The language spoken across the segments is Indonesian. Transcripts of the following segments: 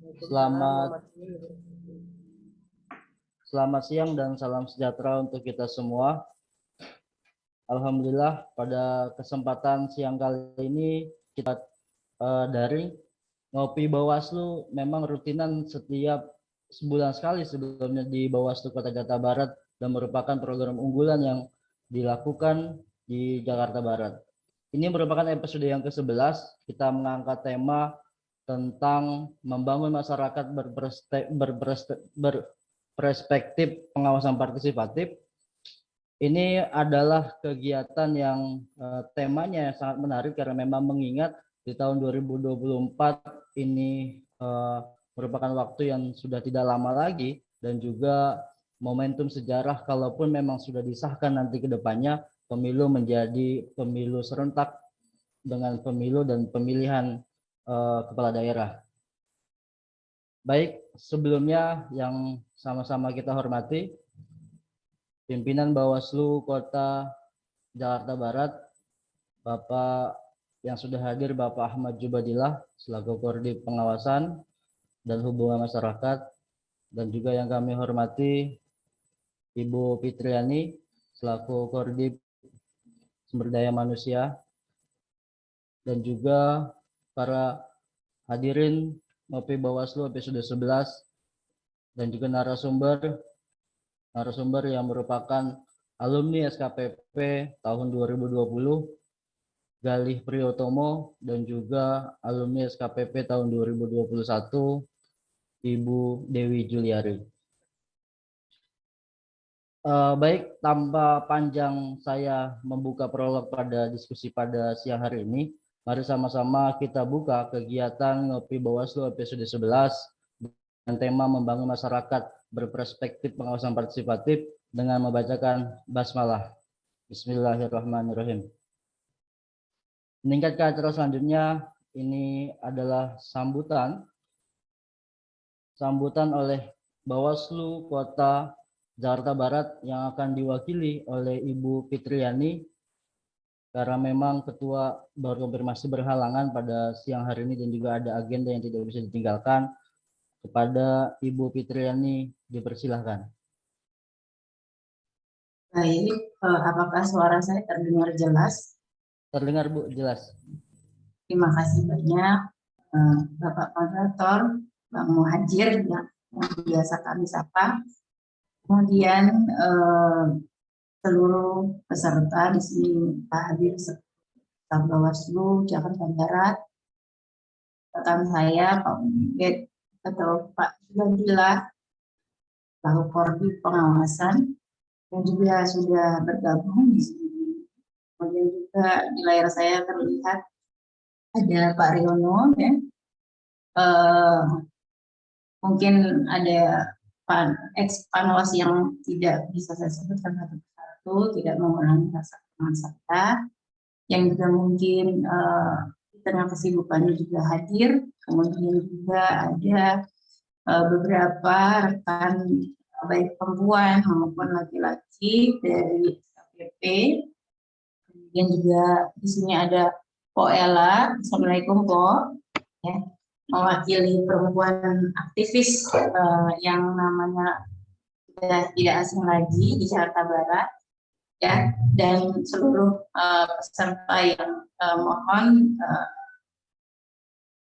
Selamat Selamat siang dan salam sejahtera untuk kita semua. Alhamdulillah pada kesempatan siang kali ini kita daring. Ngopi Bawaslu memang rutinan setiap sebulan sekali sebelumnya di Bawaslu Kota Jakarta Barat dan merupakan program unggulan yang dilakukan di Jakarta Barat. Ini merupakan episode yang ke-11. Kita mengangkat tema tentang membangun masyarakat berperspektif pengawasan partisipatif. Ini adalah kegiatan yang temanya sangat menarik karena memang mengingat di tahun 2024 ini merupakan waktu yang sudah tidak lama lagi dan juga momentum sejarah kalaupun memang sudah disahkan nanti ke depannya pemilu menjadi pemilu serentak dengan pemilu dan pemilihan kepala daerah. Baik, sebelumnya yang sama-sama kita hormati pimpinan Bawaslu Kota Jakarta Barat, Bapak yang sudah hadir, Bapak Ahmad Jubadillah selaku Koordinator Pengawasan dan Hubungan Masyarakat, dan juga yang kami hormati Ibu Fitriani selaku Koordinator Sumber Daya Manusia, dan juga para hadirin Ngopi Bawaslu episode 11 dan juga narasumber yang merupakan alumni SKPP tahun 2020, Galih Priyotomo, dan juga alumni SKPP tahun 2021, Ibu Dewi Juliari. Baik, tanpa panjang saya membuka prolog pada diskusi pada siang hari ini, mari sama-sama kita buka kegiatan Ngopi Bawaslu episode 11 dengan tema membangun masyarakat berperspektif pengawasan partisipatif dengan membacakan basmalah. Bismillahirrahmanirrahim. Meningkat ke acara selanjutnya, ini adalah sambutan oleh Bawaslu Kota Jakarta Barat yang akan diwakili oleh Ibu Fitriani karena memang ketua baru konfirmasi berhalangan pada siang hari ini dan juga ada agenda yang tidak bisa ditinggalkan. Kepada Ibu Fitriani dipersilahkan. Baik, apakah suara saya terdengar jelas? Terdengar Bu, jelas. Terima kasih banyak Bapak Moderator, Bang Muhajir yang biasa kami sapa. Kemudian seluruh peserta di sini hadir serta Bawaslu Jakarta Barat, rekan saya Pak Muhammad atau Pak Jubadillah selaku Koordinator Pengawasan yang juga sudah bergabung di sini. Kemudian juga di layar saya terlihat ada Pak Riono, ya. Mungkin ada panwas yang tidak bisa saya sebutkan satu persatu, tidak mengurangi rasa teman saya, yang juga mungkin di tengah kesibukannya juga hadir. Kemudian juga ada beberapa rekan baik perempuan maupun laki-laki dari SKPP. Kemudian juga di sini ada Po Ella. Assalamualaikum Po, ya, mewakili perempuan aktivis yang namanya sudah tidak asing lagi di Jakarta Barat, ya, dan seluruh peserta yang mohon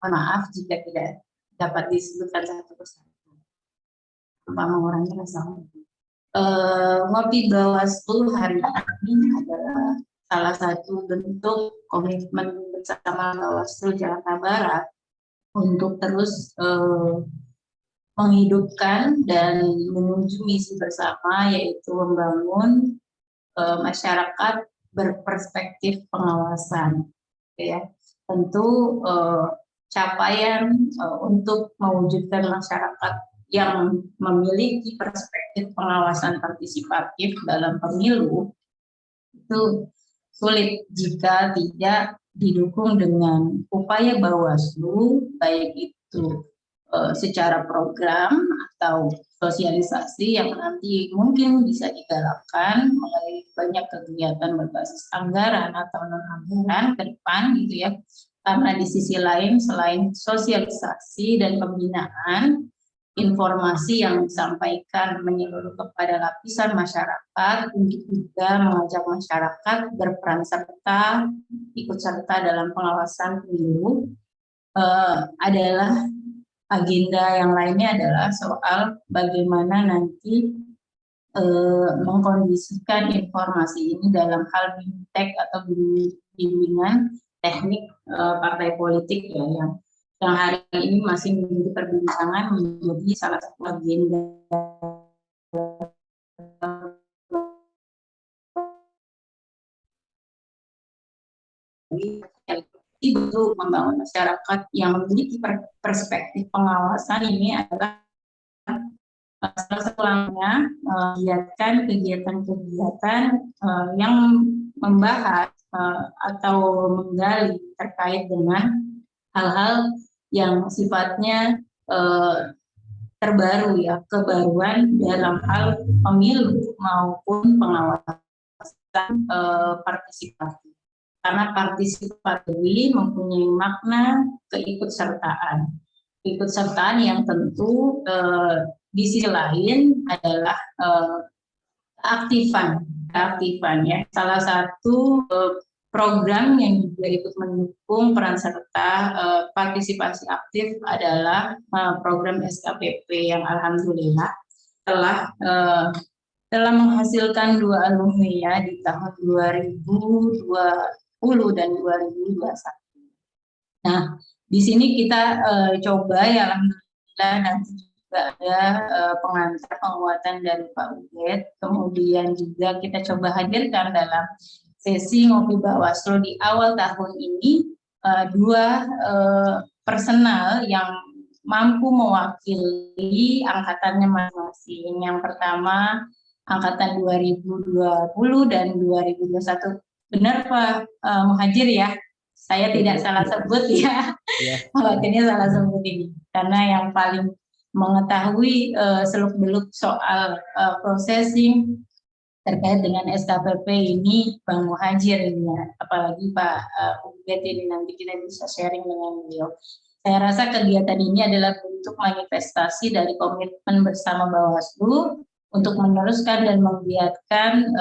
maaf jika tidak dapat disebutkan satu persatu tanpa mengurangi rasa hormat. Ngopi Bawaslu hari ini adalah salah satu bentuk komitmen bersama Bawaslu Jakarta Barat untuk terus menghidupkan dan menuju misi bersama, yaitu membangun masyarakat berperspektif pengawasan. Ya, tentu capaian untuk mewujudkan masyarakat yang memiliki perspektif pengawasan partisipatif dalam pemilu itu sulit jika tidak didukung dengan upaya Bawaslu, baik itu secara program atau sosialisasi yang nanti mungkin bisa digalakkan melalui banyak kegiatan berbasis anggaran atau non-anggaran ke depan, gitu ya, Karena di sisi lain, selain sosialisasi dan pembinaan, informasi yang disampaikan menyeluruh kepada lapisan masyarakat untuk juga mengajak masyarakat berperan serta, ikut serta dalam pengawasan pemilu, adalah agenda yang lainnya adalah soal bagaimana nanti mengkondisikan informasi ini dalam hal BIMTEK atau bimbingan teknik partai politik ya, yang hari ini masih menjadi perbincangan, menjadi salah satu agenda untuk membangun masyarakat yang memiliki perspektif pengawasan. Ini adalah salah satu langkah kegiatan-kegiatan yang membahas atau menggali terkait dengan hal-hal yang sifatnya terbaru ya, kebaruan dalam hal pemilu maupun pengawasan partisipasi. Karena partisipasi mempunyai makna keikutsertaan. Keikutsertaan yang tentu di sisi lain adalah keaktifan ya. Salah satu program yang juga ikut mendukung peran serta partisipasi aktif adalah program SKPP yang alhamdulillah telah menghasilkan 2 alumni ya di tahun 2020 dan 2021. Nah, di sini kita coba ya alhamdulillah nanti juga ada pengantar penguatan dari Pak Ubed, kemudian juga kita coba hadirkan dalam sesi ngopi Bawaslu di awal tahun ini 2 personal yang mampu mewakili angkatannya masing-masing. Yang pertama angkatan 2020 dan 2021. Benar Pak Muhajir ya? Saya tidak salah sebut ya. Khawatirnya salah sebut ini. Karena yang paling mengetahui seluk-beluk soal processing terkait dengan SKPP ini Bang Muhajir ini ya. Apalagi Pak Ubed ini nanti kita bisa sharing dengan beliau. Saya rasa kegiatan ini adalah bentuk manifestasi dari komitmen bersama Bawaslu untuk meneruskan dan menggiatkan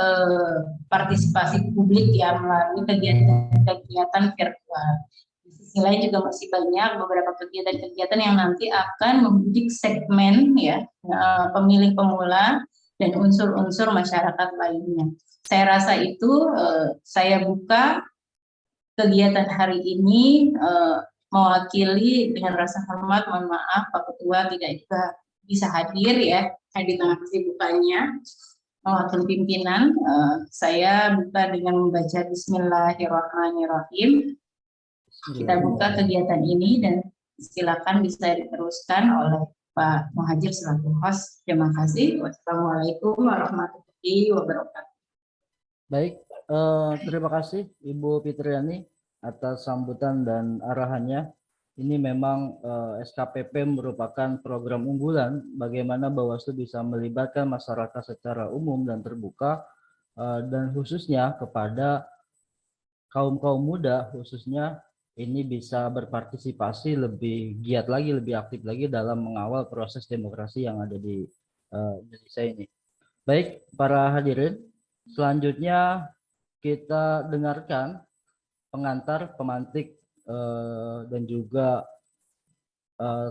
partisipasi publik ya melalui kegiatan-kegiatan virtual. Di sisi lain juga masih banyak beberapa kegiatan-kegiatan yang nanti akan membidik segmen ya pemilih pemula dan unsur-unsur masyarakat lainnya. Saya rasa itu saya buka kegiatan hari ini mewakili dengan rasa hormat, mohon maaf Pak Ketua tidak juga bisa hadir ya di tengah kesibukannya mewakili pimpinan. Saya buka dengan membaca Bismillahirrahmanirrahim. Kita buka kegiatan ini dan silakan bisa diteruskan oleh Pak Muhajir selaku host. Terima kasih. Wassalamualaikum warahmatullahi wabarakatuh. Baik, terima kasih Ibu Fitriani atas sambutan dan arahannya. Ini memang SKPP merupakan program unggulan bagaimana Bawaslu bisa melibatkan masyarakat secara umum dan terbuka dan khususnya kepada kaum muda khususnya ini bisa berpartisipasi lebih giat lagi, lebih aktif lagi dalam mengawal proses demokrasi yang ada di Indonesia ini. Baik, para hadirin, selanjutnya kita dengarkan pengantar, pemantik, dan juga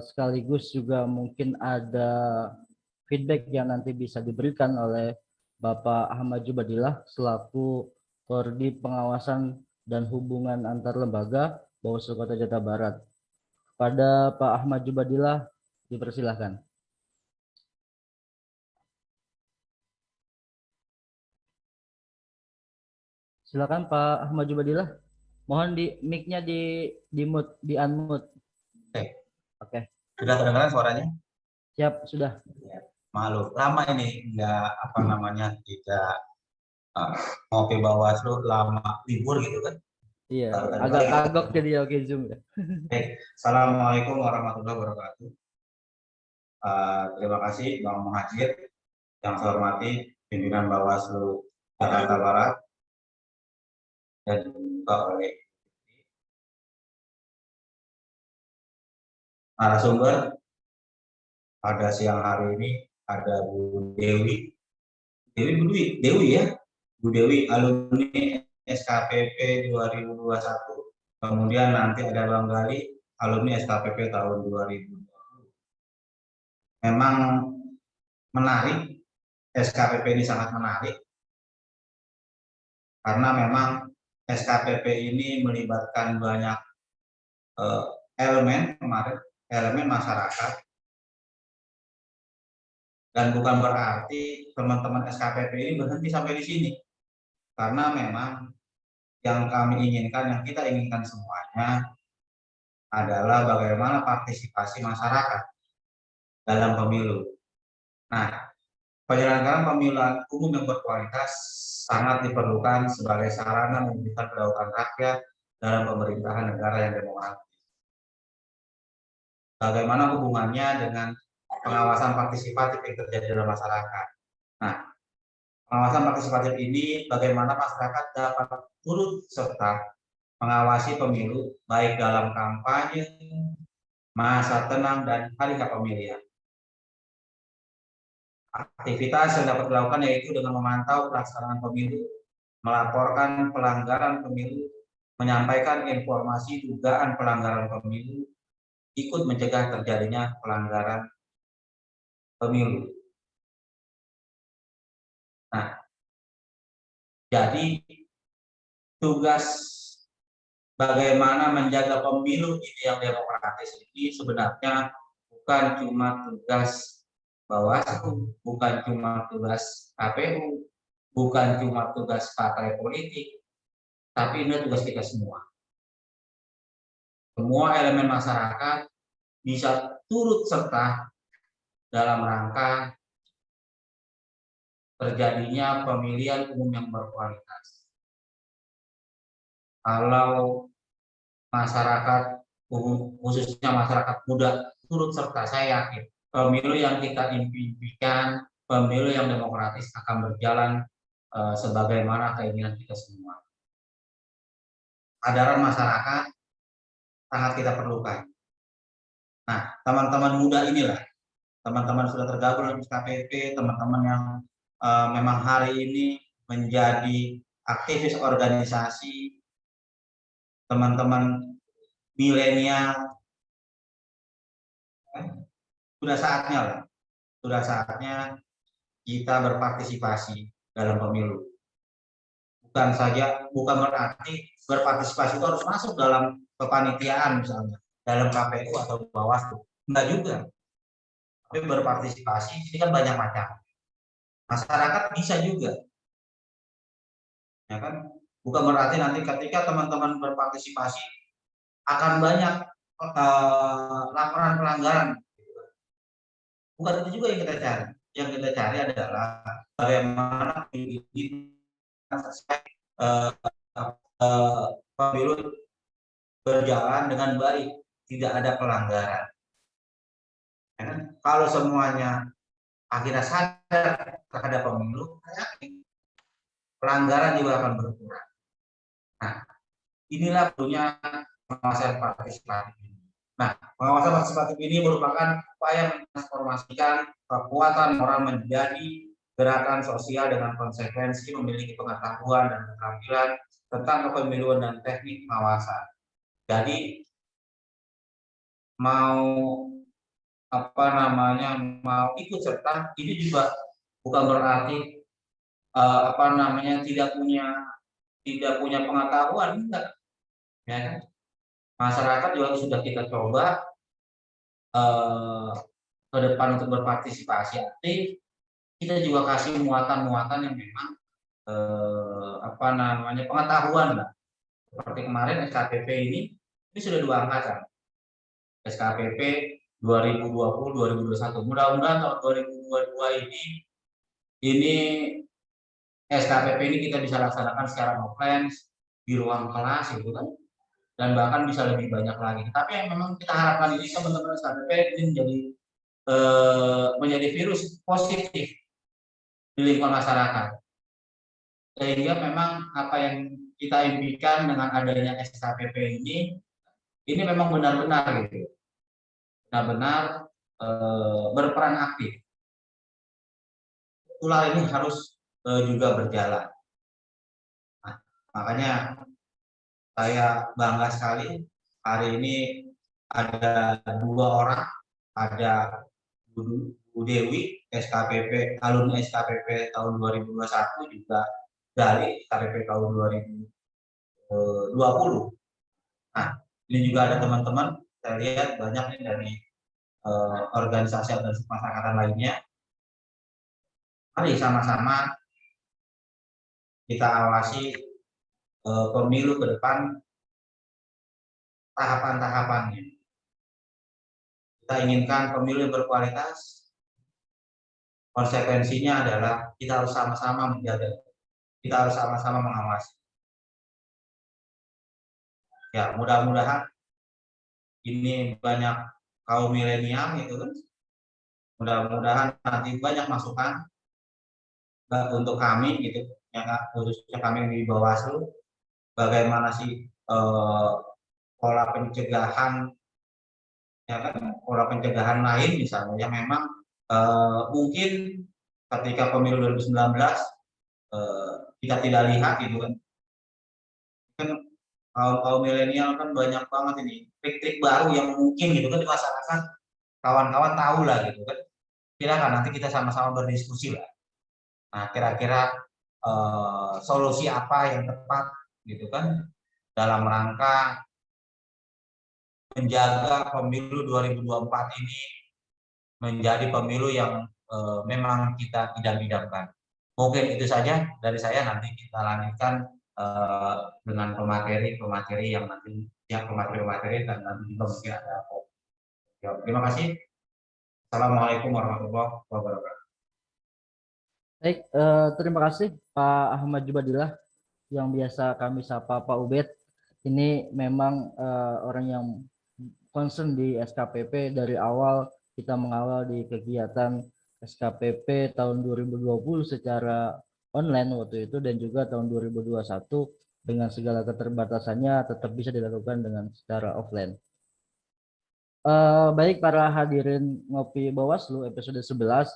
sekaligus juga mungkin ada feedback yang nanti bisa diberikan oleh Bapak Ahmad Jubadillah selaku Koordinator Pengawasan dan Hubungan Antar Lembaga Bawaslu Kota Jakarta Barat. Pada Pak Ahmad Jubadillah dipersilahkan. Silakan Pak Ahmad Jubadillah. Mohon di mic-nya di mute, di unmute. Oke. Sudah kedengaran suaranya? Siap, sudah. Ya, maklum, lama ini tidak tidak ngopi Bawaslu lama libur gitu kan? Iya, agak kagok jadi oke Zoom ya. Assalamualaikum warahmatullahi wabarakatuh. Terima kasih Bang Muhajir, yang saya hormati pimpinan Bawaslu Jakarta Barat dan juga oleh narasumber pada siang hari ini ada Bu Dewi. Dewi ya, Bu Dewi alumni SKPP 2021. Kemudian nanti ada Bang Gali, alumni SKPP tahun 2020. Memang menarik, SKPP ini sangat menarik, karena memang SKPP ini melibatkan banyak elemen kemarin, elemen masyarakat, dan bukan berarti teman-teman SKPP ini berhenti sampai di sini, karena memang yang kami inginkan, yang kita inginkan semuanya adalah bagaimana partisipasi masyarakat dalam pemilu. Nah, penyelenggaraan pemilihan umum yang berkualitas sangat diperlukan sebagai sarana mewujudkan kedaulatan rakyat dalam pemerintahan negara yang demokratis. Bagaimana hubungannya dengan pengawasan partisipatif yang terjadi dalam masyarakat? Nah, pengawasan partisipatif ini bagaimana masyarakat dapat turut serta mengawasi pemilu baik dalam kampanye, masa tenang, dan hari pemilihan. Aktivitas yang dapat dilakukan yaitu dengan memantau pelaksanaan pemilu, melaporkan pelanggaran pemilu, menyampaikan informasi dugaan pelanggaran pemilu, ikut mencegah terjadinya pelanggaran pemilu. Nah, jadi tugas bagaimana menjaga pemilu ini yang demokratis ini sebenarnya bukan cuma tugas Bawaslu, bukan cuma tugas KPU, bukan cuma tugas partai politik, tapi ini tugas kita semua. Semua elemen masyarakat bisa turut serta dalam rangka terjadinya pemilihan umum yang berkualitas. Kalau masyarakat umum, khususnya masyarakat muda, turut serta, saya yakin pemilu yang kita impikan, pemilu yang demokratis akan berjalan sebagaimana keinginan kita semua. Kesadaran masyarakat sangat kita perlukan. Nah, teman-teman muda inilah, teman-teman sudah tergabung dalam SKPP, teman-teman yang memang hari ini menjadi aktivis organisasi, teman-teman milenial, sudah saatnya kita berpartisipasi dalam pemilu. Bukan berarti berpartisipasi itu harus masuk dalam kepanitiaan misalnya, dalam KPU atau Bawaslu, enggak juga. Tapi berpartisipasi ini kan banyak macam. Masyarakat bisa juga, ya kan? Bukan berarti nanti ketika teman-teman berpartisipasi akan banyak laporan pelanggaran. Bukan itu juga yang kita cari. Yang kita cari adalah bagaimana ini pemilu berjalan dengan baik, tidak ada pelanggaran. Ya kan? Kalau semuanya akhirnya sadar terhadap pemilu, pelanggaran juga akan berkurang. Nah, inilah punya pengawasan partisipatif ini. Nah, pengawasan partisipatif ini merupakan upaya mentransformasikan kekuatan moral menjadi gerakan sosial dengan konsekuensi memiliki pengetahuan dan keterampilan tentang kepemiluan dan teknik pengawasan. Jadi mau mau ikut serta ini juga bukan berarti tidak punya pengetahuan, enggak, ya kan? Masyarakat juga sudah kita coba ke depan untuk berpartisipasi aktif. Kita juga kasih muatan-muatan yang memang pengetahuan lah. Seperti kemarin SKPP ini sudah 2 angkatan. SKPP 2020-2021. Mudah-mudahan tahun 2022 ini SKPP ini kita bisa laksanakan secara offline di ruang kelas itu kan, dan bahkan bisa lebih banyak lagi. Tapi yang memang kita harapkan ini teman-teman SKPP ini menjadi virus positif di lingkungan masyarakat, sehingga memang apa yang kita impikan dengan adanya SKPP ini memang benar-benar gitu benar-benar berperan aktif. Tular ini harus juga berjalan. Nah, makanya saya bangga sekali hari ini ada 2 orang, ada Bu Dewi, SKPP, alumni SKPP tahun 2021, juga dari SKPP tahun 2020. Nah, ini juga ada teman-teman, saya lihat banyak nih dari organisasi masyarakat lainnya. Mari sama-sama kita awasi pemilu ke depan, tahapan-tahapannya. Kita inginkan pemilu yang berkualitas, konsekuensinya adalah kita harus sama-sama menjaga, kita harus sama-sama mengawasi. Ya, mudah-mudahan ini banyak kaum milenial gitu kan. Mudah-mudahan nanti banyak masukan untuk kami gitu, ya, khususnya kami di Bawaslu, bagaimana sih pola pencegahan, ya kan, pola pencegahan lain misalnya yang memang mungkin ketika pemilu 2019 kita tidak lihat gitu kan. Kan kaum milenial kan banyak banget ini trik-trik baru yang mungkin gitu kan di masyarakat, kawan-kawan tahu lah gitu kan. Silakan nanti kita sama-sama berdiskusi lah. Nah, kira-kira solusi apa yang tepat gitu kan dalam rangka menjaga pemilu 2024 ini menjadi pemilu yang memang kita idam-idamkan. Mungkin itu saja dari saya, nanti kita lanjutkan dengan pemateri yang nanti, ya, pemateri dan nanti juga mungkin ada. Ya, terima kasih. Assalamualaikum warahmatullahi wabarakatuh. Baik, terima kasih Pak Ahmad Jubadillah yang biasa kami sapa Pak Ubed. Ini memang orang yang concern di SKPP dari awal. Kita mengawal di kegiatan SKPP tahun 2020 secara online waktu itu, dan juga tahun 2021 dengan segala keterbatasannya tetap bisa dilakukan dengan secara offline. Baik para hadirin Ngopi Bawaslu episode 11,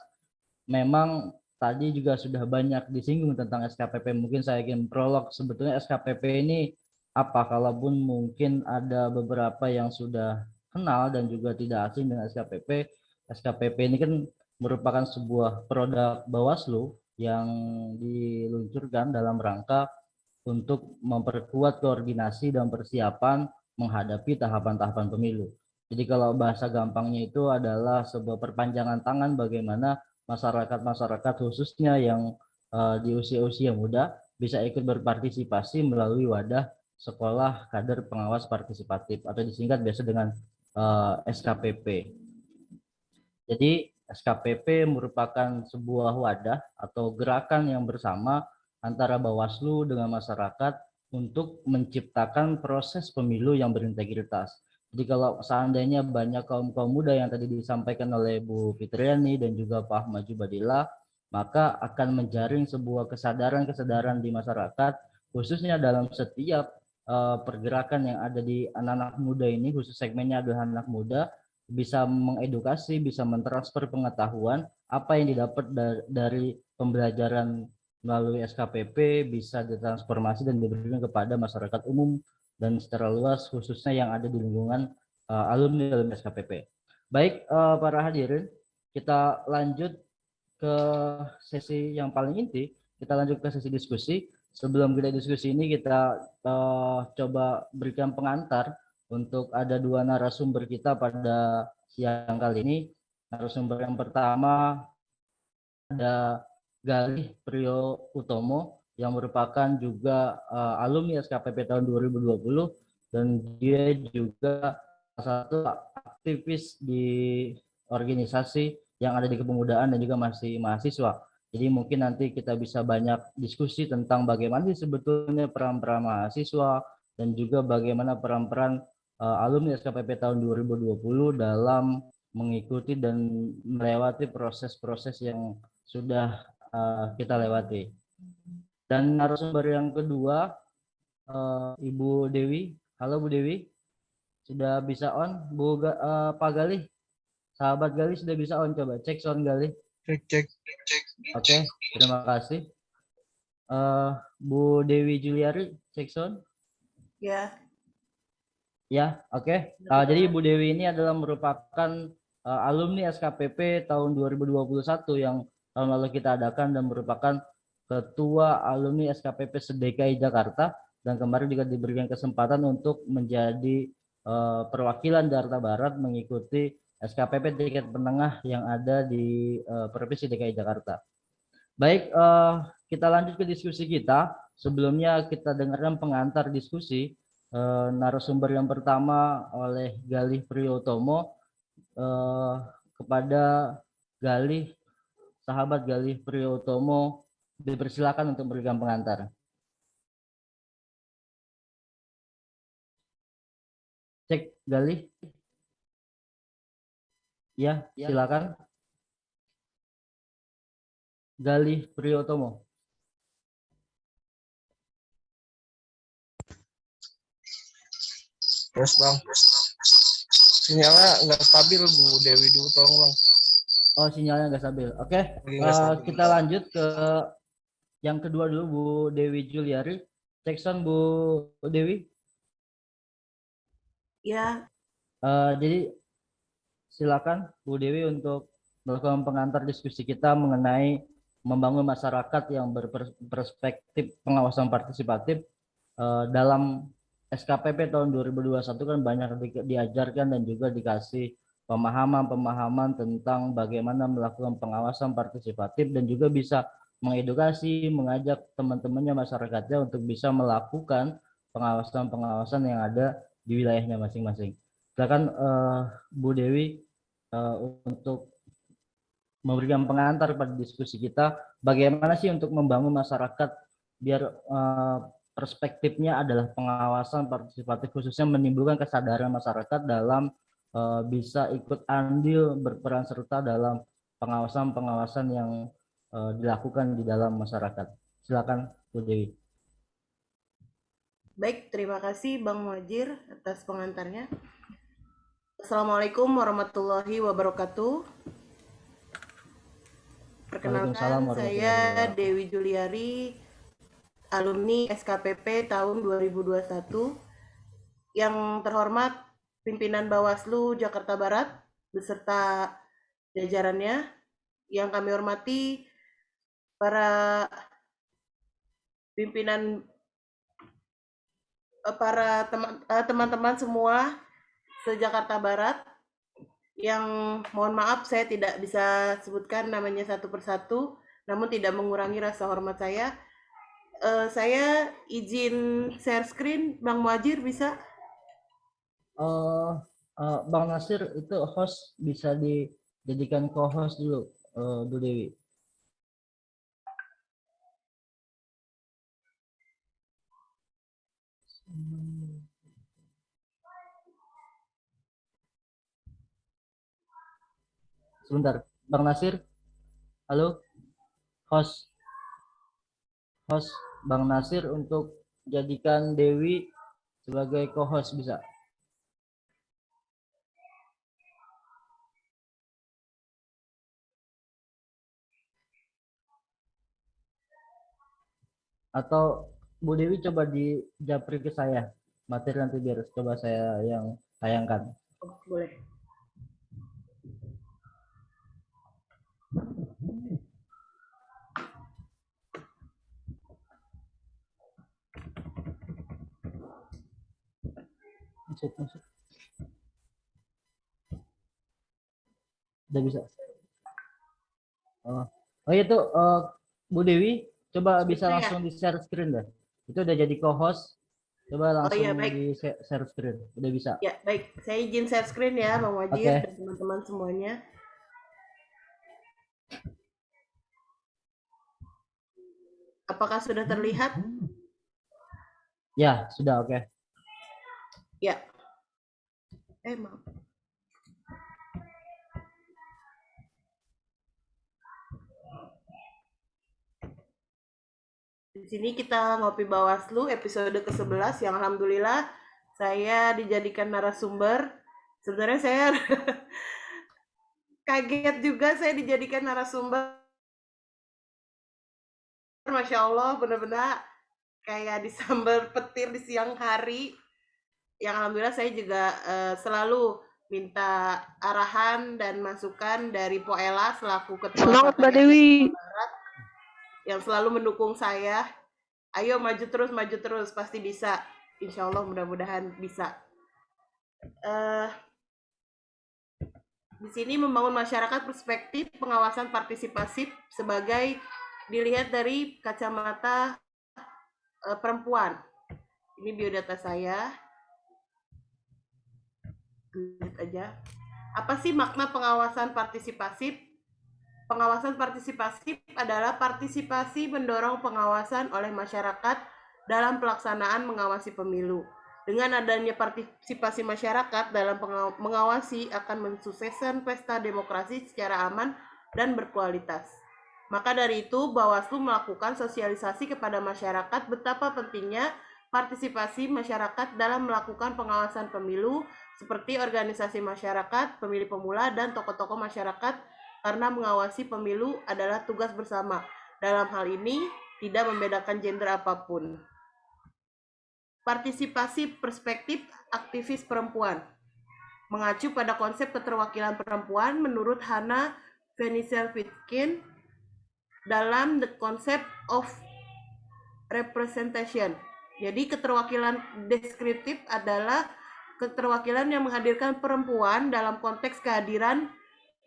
memang tadi juga sudah banyak disinggung tentang SKPP. Mungkin saya ingin prolog sebetulnya SKPP ini apa, kalaupun mungkin ada beberapa yang sudah kenal dan juga tidak asing dengan SKPP. SKPP ini kan merupakan sebuah produk Bawaslu yang diluncurkan dalam rangka untuk memperkuat koordinasi dan persiapan menghadapi tahapan-tahapan pemilu. Jadi kalau bahasa gampangnya itu adalah sebuah perpanjangan tangan bagaimana masyarakat khususnya yang di usia-usia muda bisa ikut berpartisipasi melalui wadah sekolah kader pengawas partisipatif atau disingkat biasa dengan SKPP. Jadi SKPP merupakan sebuah wadah atau gerakan yang bersama antara Bawaslu dengan masyarakat untuk menciptakan proses pemilu yang berintegritas. Jadi kalau seandainya banyak kaum muda yang tadi disampaikan oleh Bu Fitriani dan juga Pak Ahmad Jubadillah, maka akan menjaring sebuah kesadaran di masyarakat, khususnya dalam setiap pergerakan yang ada di anak-anak muda ini, khusus segmennya adalah anak muda, bisa mengedukasi, bisa mentransfer pengetahuan apa yang didapat dari pembelajaran melalui SKPP bisa ditransformasi dan diberikan kepada masyarakat umum dan secara luas, khususnya yang ada di lingkungan alumni dalam SKPP. Baik, para hadirin, kita lanjut ke sesi yang paling inti. Kita lanjut ke sesi diskusi. Sebelum kita diskusi ini, kita coba berikan pengantar untuk ada 2 narasumber kita pada siang kali ini. Narasumber yang pertama ada Galih Priyo Utomo yang merupakan juga alumni SKPP tahun 2020 dan dia juga salah satu aktivis di organisasi yang ada di kepemudaan dan juga masih mahasiswa. Jadi mungkin nanti kita bisa banyak diskusi tentang bagaimana sih sebetulnya peran-peran mahasiswa dan juga bagaimana peran-peran alumni SKPP tahun 2020 dalam mengikuti dan melewati proses-proses yang sudah kita lewati. Dan narasumber yang kedua, Ibu Dewi. Halo Bu Dewi, sudah bisa on? Pak Galih, Sahabat Gali sudah bisa on, coba cek sound Gali. Cek. Oke, terima kasih. Bu Dewi Juliari, cek sound. Ya, Ya, oke. Jadi Bu Dewi ini adalah merupakan alumni SKPP tahun 2021 yang tahun lalu kita adakan dan merupakan ketua alumni SKPP se-DKI Jakarta, dan kemarin juga diberikan kesempatan untuk menjadi perwakilan Jakarta Barat mengikuti SKPP tingkat menengah yang ada di Provinsi DKI Jakarta. Baik, kita lanjut ke diskusi kita. Sebelumnya kita dengarkan pengantar diskusi narasumber yang pertama oleh Galih Priyotomo. Kepada Galih, sahabat Galih Priyotomo, dipersilakan untuk memberikan pengantar. Cek Galih. Ya, silakan. Galih Priyotomo. Terus Bang. Sinyalnya nggak stabil Bu Dewi dulu, tolong Bang. Oh, sinyalnya nggak stabil. Oke, kita lanjut ke yang kedua dulu, Bu Dewi Juliari. Cek sound Bu Dewi. ya, Jadi silakan Bu Dewi untuk melakukan pengantar diskusi kita mengenai membangun masyarakat yang berperspektif pengawasan partisipatif. Dalam SKPP tahun 2021 kan banyak diajarkan dan juga dikasih pemahaman tentang bagaimana melakukan pengawasan partisipatif, dan juga bisa mengedukasi, mengajak teman-temannya masyarakatnya untuk bisa melakukan pengawasan yang ada di wilayahnya masing-masing. Silakan Bu Dewi untuk memberikan pengantar pada diskusi kita, bagaimana sih untuk membangun masyarakat biar perspektifnya adalah pengawasan partisipatif, khususnya menimbulkan kesadaran masyarakat dalam bisa ikut andil berperan serta dalam pengawasan yang dilakukan di dalam masyarakat. Silakan Bu Dewi. baik, terima kasih Bang Muhadjir atas pengantarnya. Assalamualaikum warahmatullahi wabarakatuh. Perkenalkan, Waalaikumsalam warahmatullahi saya wabarakatuh. Dewi Juliari, alumni SKPP tahun 2021. Yang terhormat pimpinan Bawaslu Jakarta Barat beserta jajarannya, yang kami hormati para pimpinan, para teman-teman semua se-Jakarta Barat, yang mohon maaf saya tidak bisa sebutkan namanya satu persatu, namun tidak mengurangi rasa hormat saya. Saya izin share screen, Bang Muhadjir bisa? Bang Nasir, itu host bisa dijadikan co-host dulu, Bu Dewi. Sebentar, Bang Nasir. Halo, host Bang Nasir untuk jadikan Dewi sebagai co-host bisa? Atau Bu Dewi coba di japri ke saya materi, nanti biar coba saya yang tayangkan. Oh, boleh. Masuk. Udah bisa. Oh itu Bu Dewi, coba bisa Bisa ya? langsung di share screen deh. Itu udah jadi co-host. Coba langsung iya, baik. di share screen. Udah bisa. Ya, baik. Saya izin share screen ya, Bang Muhadjir Oke. dan teman-teman semuanya. Apakah sudah terlihat? Ya, sudah, oke. Ya. Maaf. Di sini kita ngopi Bawaslu episode ke-11 yang alhamdulillah saya dijadikan narasumber. Sebenarnya saya Kaget juga saya dijadikan narasumber. Masya Allah, benar-benar kayak disambar petir di siang hari. Yang alhamdulillah saya juga selalu minta arahan dan masukan dari Poela selaku Ketua Semangat Mbak Partai Dewi. Barat yang selalu mendukung saya. Ayo maju terus, pasti bisa. Insya Allah mudah-mudahan bisa. Di sini membangun masyarakat perspektif pengawasan partisipasif sebagai dilihat dari kacamata perempuan. Ini biodata saya. Lihat aja. Apa sih makna pengawasan partisipasif? Pengawasan partisipasif adalah partisipasi mendorong pengawasan oleh masyarakat dalam pelaksanaan mengawasi pemilu. Dengan adanya partisipasi masyarakat dalam mengawasi akan mensukseskan pesta demokrasi secara aman dan berkualitas. Maka dari itu, Bawaslu melakukan sosialisasi kepada masyarakat betapa pentingnya partisipasi masyarakat dalam melakukan pengawasan pemilu seperti organisasi masyarakat, pemilih pemula, dan tokoh-tokoh masyarakat karena mengawasi pemilu adalah tugas bersama. Dalam hal ini, tidak membedakan gender apapun. Partisipasi perspektif aktivis perempuan. Mengacu pada konsep keterwakilan perempuan menurut Hannah Venezial-Witkin dalam The Concept of Representation. Jadi keterwakilan deskriptif adalah keterwakilan yang menghadirkan perempuan dalam konteks kehadiran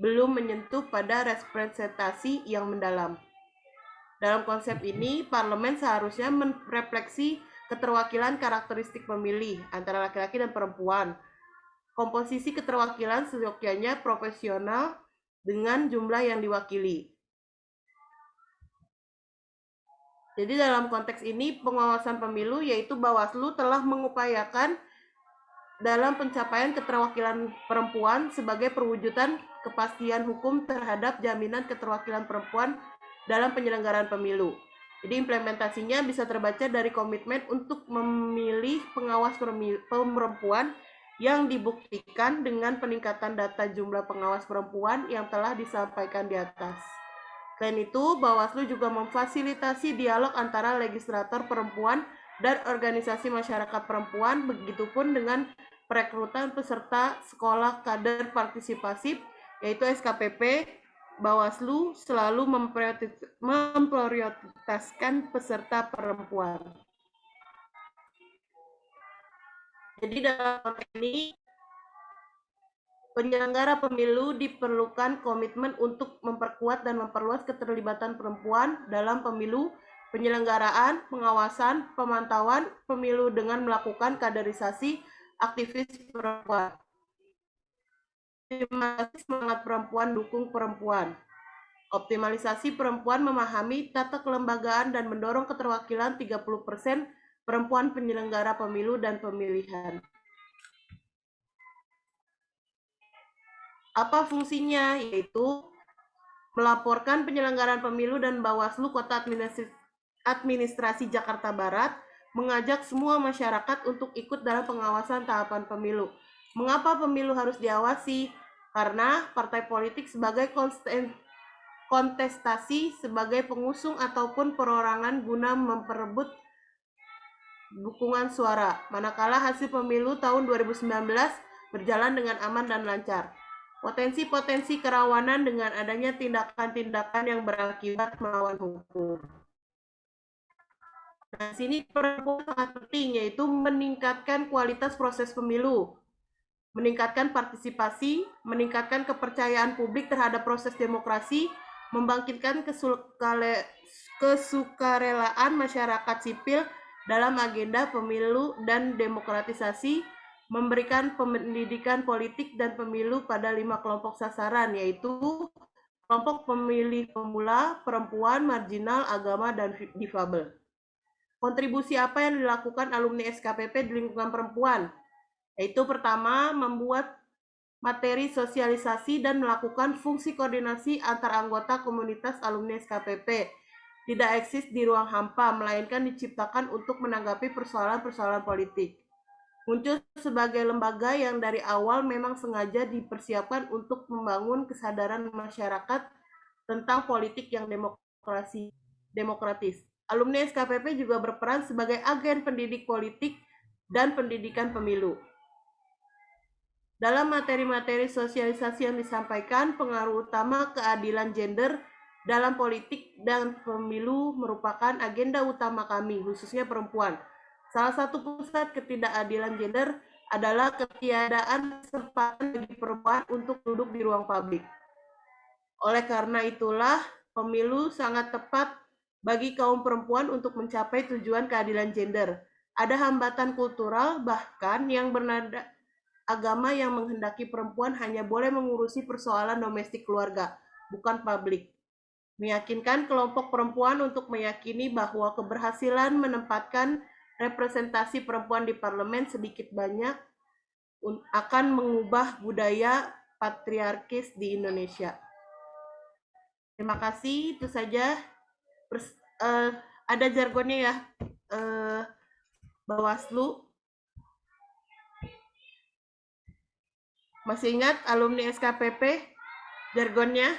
belum menyentuh pada representasi yang mendalam. Dalam konsep ini, parlemen seharusnya merefleksi keterwakilan karakteristik pemilih antara laki-laki dan perempuan. Komposisi keterwakilan seyogyanya proporsional dengan jumlah yang diwakili. Jadi dalam konteks ini, pengawasan pemilu yaitu Bawaslu telah mengupayakan dalam pencapaian keterwakilan perempuan sebagai perwujudan kepastian hukum terhadap jaminan keterwakilan perempuan dalam penyelenggaraan pemilu. Jadi implementasinya bisa terbaca dari komitmen untuk memilih pengawas perempuan yang dibuktikan dengan peningkatan data jumlah pengawas perempuan yang telah disampaikan di atas. Selain itu, Bawaslu juga memfasilitasi dialog antara legislator perempuan dan organisasi masyarakat perempuan, begitupun dengan perekrutan peserta sekolah kader partisipasif, yaitu SKPP. Bawaslu selalu memprioritaskan peserta perempuan. Jadi dalam konteks ini, penyelenggara pemilu diperlukan komitmen untuk memperkuat dan memperluas keterlibatan perempuan dalam pemilu, penyelenggaraan, pengawasan, pemantauan pemilu dengan melakukan kaderisasi aktivis perempuan. Optimalisasi semangat perempuan dukung perempuan. Optimalisasi perempuan memahami tata kelembagaan dan mendorong keterwakilan 30% perempuan penyelenggara pemilu dan pemilihan. Apa fungsinya? Yaitu melaporkan penyelenggaraan pemilu dan Bawaslu Kota Administrasi Jakarta Barat mengajak semua masyarakat untuk ikut dalam pengawasan tahapan pemilu. Mengapa pemilu harus diawasi? Karena partai politik sebagai kontestasi sebagai pengusung ataupun perorangan guna memperebut dukungan suara. Manakala hasil pemilu tahun 2019 berjalan dengan aman dan lancar. Potensi-potensi kerawanan dengan adanya tindakan-tindakan yang berakibat melawan hukum. Nah, sini perempuan sangat penting, yaitu meningkatkan kualitas proses pemilu, meningkatkan partisipasi, meningkatkan kepercayaan publik terhadap proses demokrasi, membangkitkan kesukarelaan masyarakat sipil dalam agenda pemilu dan demokratisasi, memberikan pendidikan politik dan pemilu pada 5 kelompok sasaran, yaitu kelompok pemilih pemula, perempuan, marginal, agama, dan difabel. Kontribusi apa yang dilakukan alumni SKPP di lingkungan perempuan? Yaitu pertama, membuat materi sosialisasi dan melakukan fungsi koordinasi antar anggota komunitas alumni SKPP. Tidak eksis di ruang hampa, melainkan diciptakan untuk menanggapi persoalan-persoalan politik. muncul sebagai lembaga yang dari awal memang sengaja dipersiapkan untuk membangun kesadaran masyarakat tentang politik yang demokratis. Alumni SKPP juga berperan sebagai agen pendidik politik dan pendidikan pemilu. Dalam materi-materi sosialisasi yang disampaikan, pengaruh utama keadilan gender dalam politik dan pemilu merupakan agenda utama kami, khususnya perempuan. Salah satu pusat ketidakadilan gender adalah ketiadaan kesempatan bagi perempuan untuk duduk di ruang publik. Oleh karena itulah, pemilu sangat tepat bagi kaum perempuan untuk mencapai tujuan keadilan gender. Ada hambatan kultural bahkan yang bernada agama yang menghendaki perempuan hanya boleh mengurusi persoalan domestik keluarga, bukan publik. Meyakinkan kelompok perempuan untuk meyakini bahwa keberhasilan menempatkan representasi perempuan di parlemen sedikit banyak akan mengubah budaya patriarkis di Indonesia. Terima kasih, itu saja. Ada jargonnya ya, Bawaslu. Masih ingat alumni SKPP jargonnya?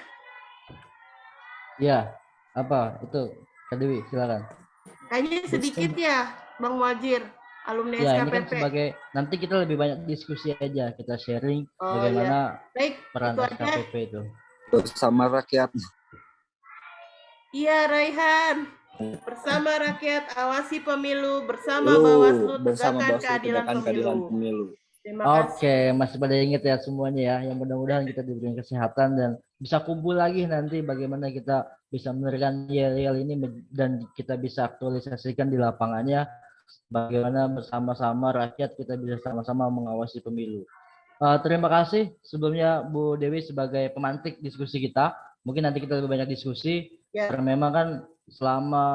Ya, apa itu? Kak Dewi, silakan. Kayaknya sedikit ya, Bang Wajir, alumni Ya, ini kan SKPP. sebagai nanti kita lebih banyak diskusi aja, kita sharing Oh, bagaimana Baik, peran itu aja. SKPP itu. Bersama rakyat. Iya, Raihan. Bersama rakyat awasi pemilu, bersama Lu, Bawaslu bersama tegakkan Bawaslu keadilan tegakkan keadilan pemilu. pemilu. Terima kasih. Oke, masih pada ingat ya semuanya ya. Yang mudah-mudahan kita diberikan kesehatan dan bisa kumpul lagi nanti bagaimana kita bisa menerapkan yel-yel ini dan kita bisa aktualisasikan di lapangannya. Bagaimana bersama-sama rakyat kita bisa sama-sama mengawasi pemilu. Terima kasih sebelumnya Bu Dewi sebagai pemantik diskusi kita. Mungkin nanti kita lebih banyak diskusi Ya. karena memang kan selama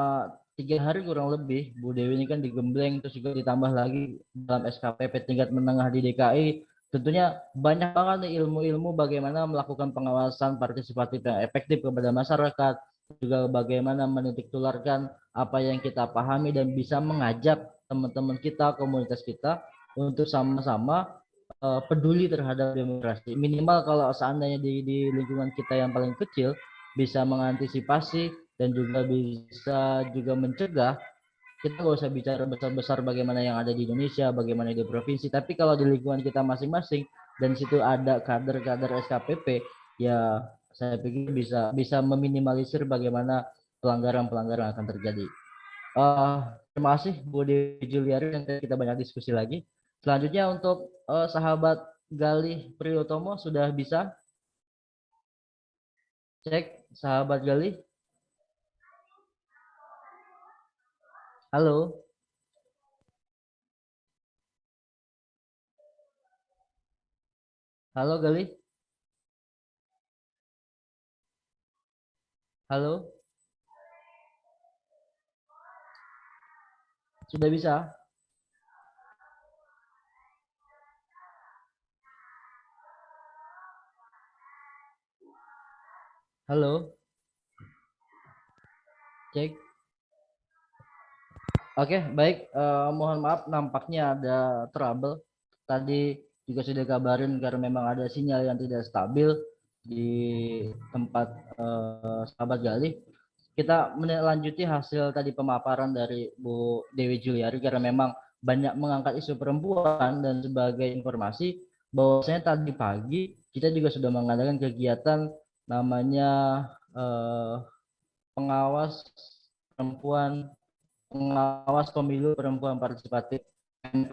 3 hari kurang lebih Bu Dewi ini kan digembleng terus juga ditambah lagi dalam SKPP tingkat menengah di DKI. Tentunya banyak banget nih ilmu-ilmu bagaimana melakukan pengawasan partisipatif yang efektif kepada masyarakat, juga bagaimana menitik tularkan apa yang kita pahami dan bisa mengajak teman-teman kita, komunitas kita untuk sama-sama peduli terhadap demokrasi. Minimal kalau seandainya di lingkungan kita yang paling kecil bisa mengantisipasi dan juga bisa juga mencegah. Kita nggak usah bicara besar-besar bagaimana yang ada di Indonesia, bagaimana di provinsi, tapi kalau di lingkungan kita masing-masing dan situ ada kader-kader SKPP, ya saya pikir bisa meminimalisir bagaimana pelanggaran-pelanggaran yang akan terjadi. Terima kasih Bu Dewi Juliari, nanti kita banyak diskusi lagi. Selanjutnya untuk sahabat Galih Priyotomo sudah bisa cek sahabat Galih. Halo. Halo Galih. Halo. Sudah bisa? Halo. Cek. Oke, baik. Mohon maaf, nampaknya ada trouble. Tadi juga sudah kabarin karena memang ada sinyal yang tidak stabil di tempat sahabat Galih. Kita melanjuti hasil tadi pemaparan dari Bu Dewi Juliari karena memang banyak mengangkat isu perempuan dan sebagai informasi bahwasanya tadi pagi kita juga sudah mengadakan kegiatan namanya pengawas perempuan, pengawas pemilu perempuan partisipatif 4.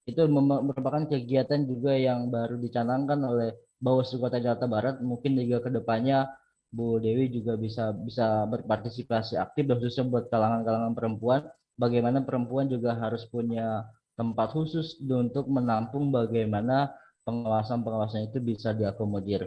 Itu merupakan kegiatan juga yang baru dicanangkan oleh Bawaslu Kota Jakarta Barat. Mungkin juga kedepannya Bu Dewi juga bisa berpartisipasi aktif dan khususnya buat kalangan-kalangan perempuan. Bagaimana perempuan juga harus punya tempat khusus untuk menampung bagaimana pengawasan-pengawasan itu bisa diakomodir.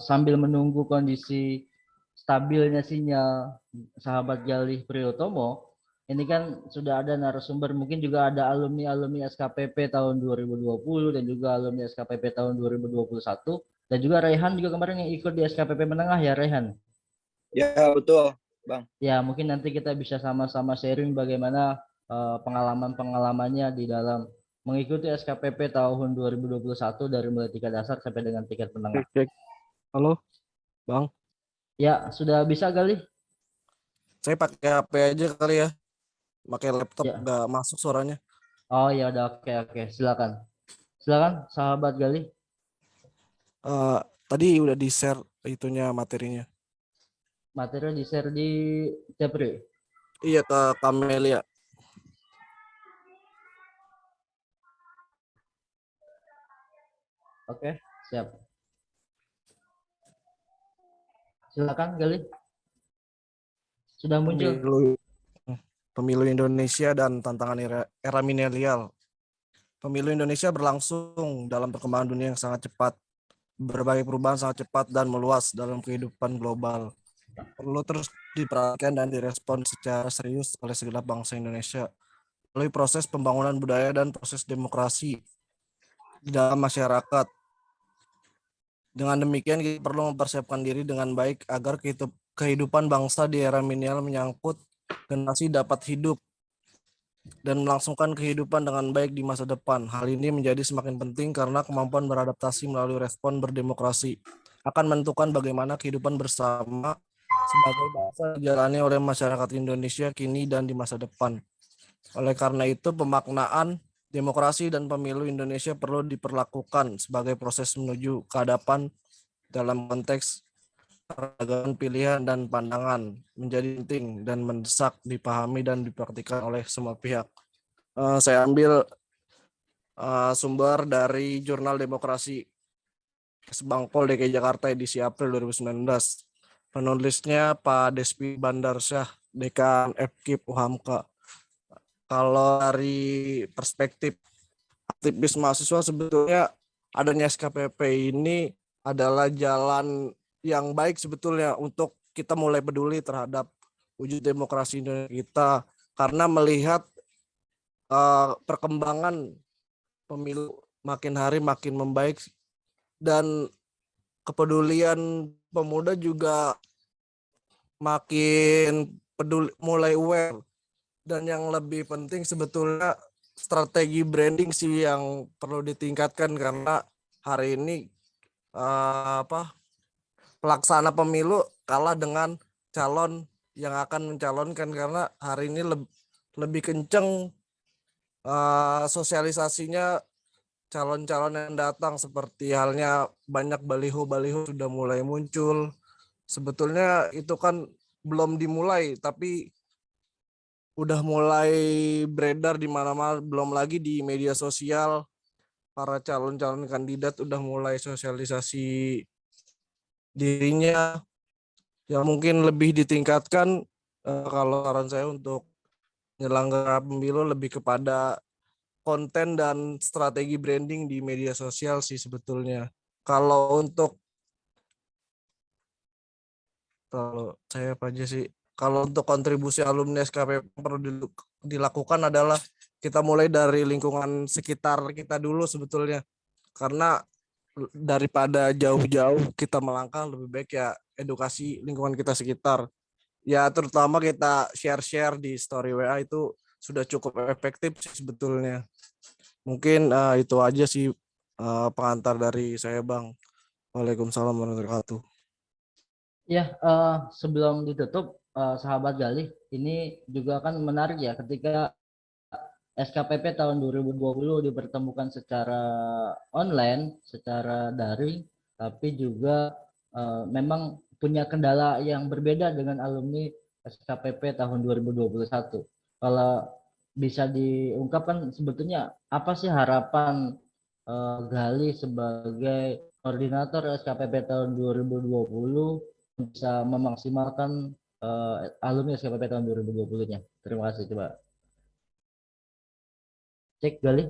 Sambil menunggu kondisi stabilnya sinyal sahabat Galih Priyotomo, ini kan sudah ada narasumber, mungkin juga ada alumni SKPP tahun 2020 dan juga alumni SKPP tahun 2021 dan juga Raihan juga kemarin yang ikut di SKPP menengah ya Raihan. Ya betul Bang. Ya mungkin nanti kita bisa sama-sama sharing bagaimana pengalaman-pengalamannya di dalam mengikuti SKPP tahun 2021 dari mulai tingkat dasar sampai dengan tingkat menengah. Cek. Halo, Bang. Ya, sudah bisa Gali? Saya pakai HP aja kali ya. Pakai laptop Ya. nggak masuk suaranya. Oh ya udah, oke oke, silakan. Silakan sahabat Gali. Tadi udah di-share itunya materinya. Materi di-share di Japri. Iya, ke Kamelia. Oke, siap. Silakan Gali. Sudah muncul. Pemilu Indonesia dan tantangan era milenial. Pemilu Indonesia berlangsung dalam perkembangan dunia yang sangat cepat. Berbagai perubahan sangat cepat dan meluas dalam kehidupan global. Perlu terus diperhatikan dan direspon secara serius oleh segenap bangsa Indonesia melalui proses pembangunan budaya dan proses demokrasi di dalam masyarakat. Dengan demikian, kita perlu mempersiapkan diri dengan baik agar kehidupan bangsa di era milenial menyangkut generasi dapat hidup dan melangsungkan kehidupan dengan baik di masa depan. Hal ini menjadi semakin penting karena kemampuan beradaptasi melalui respon berdemokrasi akan menentukan bagaimana kehidupan bersama sebagai bangsa dijalani oleh masyarakat Indonesia kini dan di masa depan. Oleh karena itu, pemaknaan demokrasi dan pemilu Indonesia perlu diperlakukan sebagai proses menuju kehadapan dalam konteks keragaman pilihan dan pandangan menjadi penting dan mendesak dipahami dan dipraktikkan oleh semua pihak. Saya ambil sumber dari Jurnal Demokrasi Kesbangpol DKI Jakarta edisi April 2019. Penulisnya Pak Despi Bandarsyah, Dekan FKIP UHAMKA. Kalau dari perspektif aktivis mahasiswa, sebetulnya adanya SKPP ini adalah jalan yang baik sebetulnya untuk kita mulai peduli terhadap wujud demokrasi Indonesia kita, karena melihat perkembangan pemilu makin hari makin membaik dan kepedulian pemuda juga makin peduli, mulai aware. Dan yang lebih penting sebetulnya strategi branding sih yang perlu ditingkatkan, karena hari ini pelaksana pemilu kalah dengan calon yang akan mencalonkan, karena hari ini lebih kenceng sosialisasinya calon-calon yang datang, seperti halnya banyak baliho-baliho sudah mulai muncul. Sebetulnya itu kan belum dimulai tapi udah mulai beredar di mana-mana, belum lagi di media sosial para calon-calon kandidat udah mulai sosialisasi dirinya, yang mungkin lebih ditingkatkan. Kalau saran saya untuk penyelenggara pemilu lebih kepada konten dan strategi branding di media sosial sih sebetulnya. Kalau saya apa aja sih? Kalau untuk kontribusi alumni SKPP perlu dilakukan adalah kita mulai dari lingkungan sekitar kita dulu sebetulnya. Karena daripada jauh-jauh kita melangkah, lebih baik ya edukasi lingkungan kita sekitar. Ya terutama kita share-share di story WA itu sudah cukup efektif sih sebetulnya. Mungkin itu aja sih pengantar dari saya, Bang. Waalaikumsalam warahmatullahi wabarakatuh. Ya, sebelum ditutup, sahabat Gali, ini juga akan menarik ya ketika SKPP tahun 2020 dipertemukan secara online, secara daring, tapi juga memang punya kendala yang berbeda dengan alumni SKPP tahun 2021. Kalau bisa diungkapkan sebetulnya apa sih harapan Gali sebagai koordinator SKPP tahun 2020 bisa memaksimalkan alumni SKPP tahun 2020-nya. Terima kasih, coba. Cek Gali.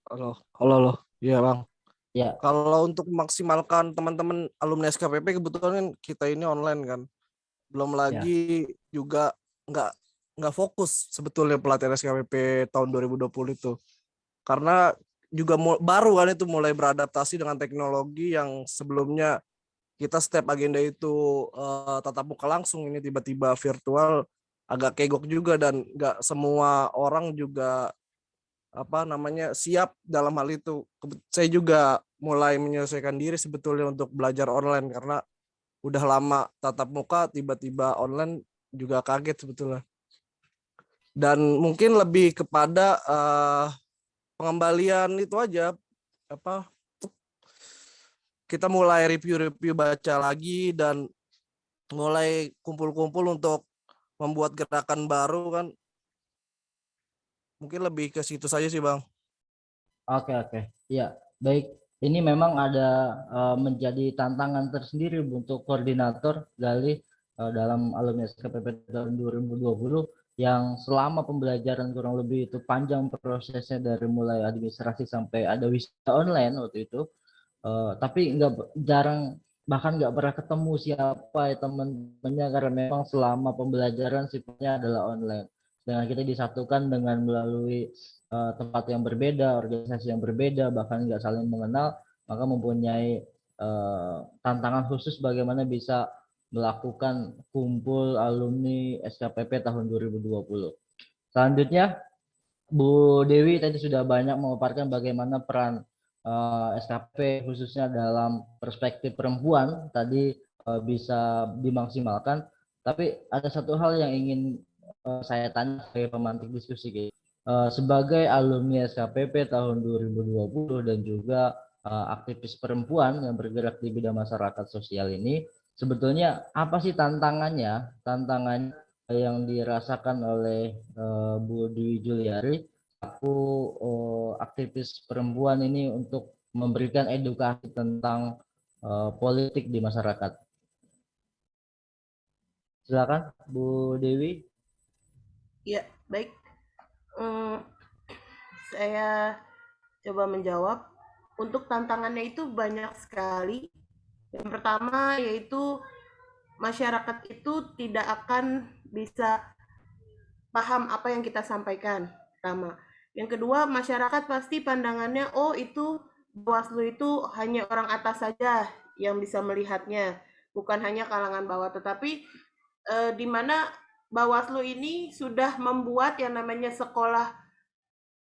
Halo. Iya, Bang. Ya. Kalau untuk memaksimalkan teman-teman alumni SKPP, kebetulan kan kita ini online kan. Belum lagi juga nggak fokus sebetulnya pelatihan SKPP tahun 2020 itu. Karena juga baru kan itu mulai beradaptasi dengan teknologi yang sebelumnya kita setiap agenda itu tatap muka langsung, ini tiba-tiba virtual, agak kegok juga dan nggak semua orang juga siap dalam hal itu. Saya juga mulai menyelesaikan diri sebetulnya untuk belajar online karena udah lama tatap muka tiba-tiba online juga kaget sebetulnya. Dan mungkin lebih kepada pengembalian itu aja, kita mulai review baca lagi dan mulai kumpul-kumpul untuk membuat gerakan baru kan. Mungkin lebih ke situ saja sih, Bang. Oke. Ya, baik. Ini memang ada menjadi tantangan tersendiri untuk koordinator Gali dalam alumni SKPP tahun 2020 yang selama pembelajaran kurang lebih itu panjang prosesnya dari mulai administrasi sampai ada wisuda online waktu itu. Tapi bahkan nggak pernah ketemu siapa ya teman-temannya karena memang selama pembelajaran sifatnya adalah online. Dengan kita disatukan dengan melalui tempat yang berbeda, organisasi yang berbeda, bahkan nggak saling mengenal, maka mempunyai tantangan khusus bagaimana bisa melakukan kumpul alumni SKPP tahun 2020. Selanjutnya, Bu Dewi tadi sudah banyak memaparkan bagaimana peran SKP khususnya dalam perspektif perempuan tadi bisa dimaksimalkan. Tapi ada satu hal yang ingin saya tanya sebagai pemantik diskusi, sebagai alumni SKPP tahun 2020 dan juga aktivis perempuan yang bergerak di bidang masyarakat sosial ini, sebetulnya apa sih tantangan yang dirasakan oleh Bu Dwi Juliari, aku aktivis perempuan ini untuk memberikan edukasi tentang politik di masyarakat. Silakan Bu Dewi. Ya, baik. Saya coba menjawab. Untuk tantangannya itu banyak sekali. Yang pertama yaitu masyarakat itu tidak akan bisa paham apa yang kita sampaikan. Pertama. Yang kedua, masyarakat pasti pandangannya, oh itu Bawaslu itu hanya orang atas saja yang bisa melihatnya, bukan hanya kalangan bawah. Tetapi di mana Bawaslu ini sudah membuat yang namanya sekolah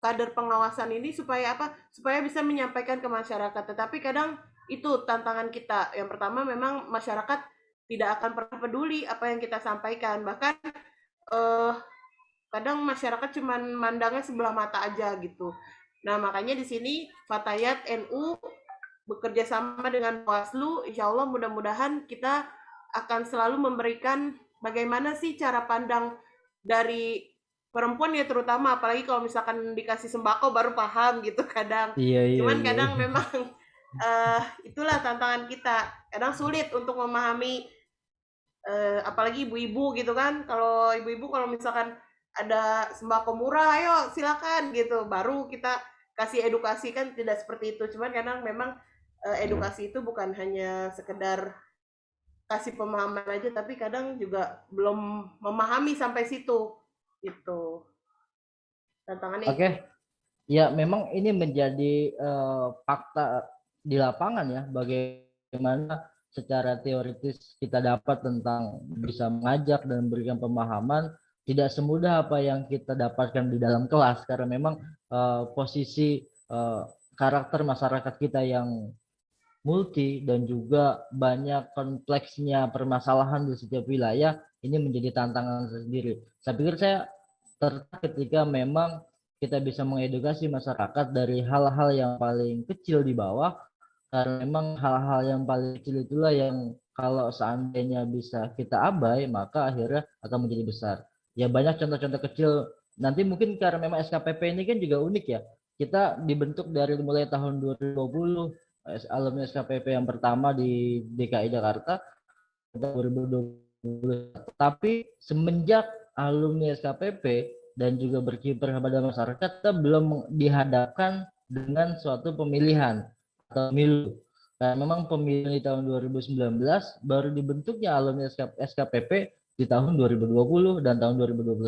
kader pengawasan ini supaya apa? Supaya bisa menyampaikan ke masyarakat. Tetapi kadang itu tantangan kita. Yang pertama memang masyarakat tidak akan pernah peduli apa yang kita sampaikan. Bahkan kadang masyarakat cuma mandangnya sebelah mata aja gitu. Nah, makanya di sini Fatayat NU bekerja sama dengan Bawaslu, insya Allah mudah-mudahan kita akan selalu memberikan bagaimana sih cara pandang dari perempuan ya, terutama apalagi kalau misalkan dikasih sembako baru paham gitu kadang. Cuman kadang memang itulah tantangan kita. Kadang sulit untuk memahami apalagi ibu-ibu gitu kan. Kalau ibu-ibu kalau misalkan ada sembako murah, ayo silakan gitu. Baru kita kasih edukasi, kan tidak seperti itu. Cuman kadang memang edukasi itu bukan hanya sekedar kasih pemahaman aja, tapi kadang juga belum memahami sampai situ gitu tantangannya. Oke. Ya, memang ini menjadi fakta di lapangan ya, bagaimana secara teoritis kita dapat tentang bisa mengajak dan memberikan pemahaman tidak semudah apa yang kita dapatkan di dalam kelas, karena memang posisi karakter masyarakat kita yang multi dan juga banyak kompleksnya permasalahan di setiap wilayah, ini menjadi tantangan sendiri. Saya pikir saya tertarik ketika memang kita bisa mengedukasi masyarakat dari hal-hal yang paling kecil di bawah, karena memang hal-hal yang paling kecil itulah yang kalau seandainya bisa kita abai, maka akhirnya akan menjadi besar. Ya, banyak contoh-contoh kecil. Nanti mungkin karena memang SKPP ini kan juga unik ya, kita dibentuk dari mulai tahun 2020, alumni SKPP yang pertama di DKI Jakarta 2020. Tapi semenjak alumni SKPP dan juga berkiprah pada masyarakat, kita belum dihadapkan dengan suatu pemilihan atau pemilu. Karena memang pemilu di tahun 2019 baru dibentuknya alumni SKPP di tahun 2020 dan tahun 2021.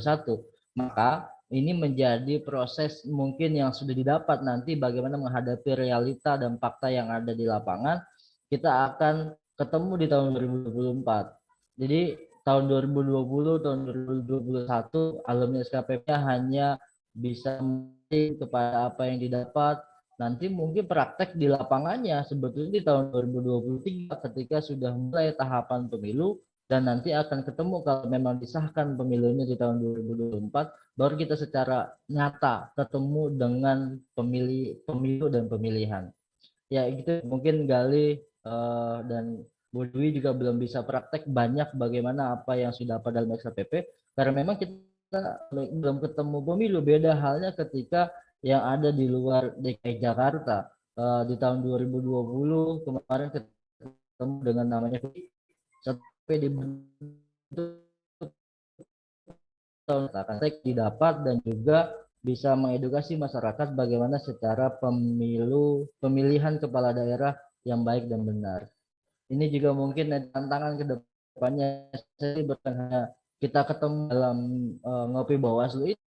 Maka ini menjadi proses mungkin yang sudah didapat nanti bagaimana menghadapi realita dan fakta yang ada di lapangan. Kita akan ketemu di tahun 2024. Jadi tahun 2020, tahun 2021 alumni SKPP hanya bisa kepada apa yang didapat. Nanti mungkin praktek di lapangannya sebetulnya di tahun 2023 ketika sudah mulai tahapan pemilu dan nanti akan ketemu kalau memang disahkan pemilunya di tahun 2024 baru kita secara nyata ketemu dengan pemilu dan pemilihan. Ya gitu mungkin Gali dan Bu Dwi juga belum bisa praktek banyak bagaimana apa yang sudah ada dalam SKPP karena memang kita belum ketemu pemilu. Beda halnya ketika yang ada di luar DKI Jakarta di tahun 2020 kemarin ketemu dengan namanya sampai dibentuk akan didapat dan juga bisa mengedukasi masyarakat bagaimana secara pemilihan kepala daerah yang baik dan benar. Ini juga mungkin tantangan ke depannya. Saya bertanya kita ketemu dalam ngopi Bawaslu itu.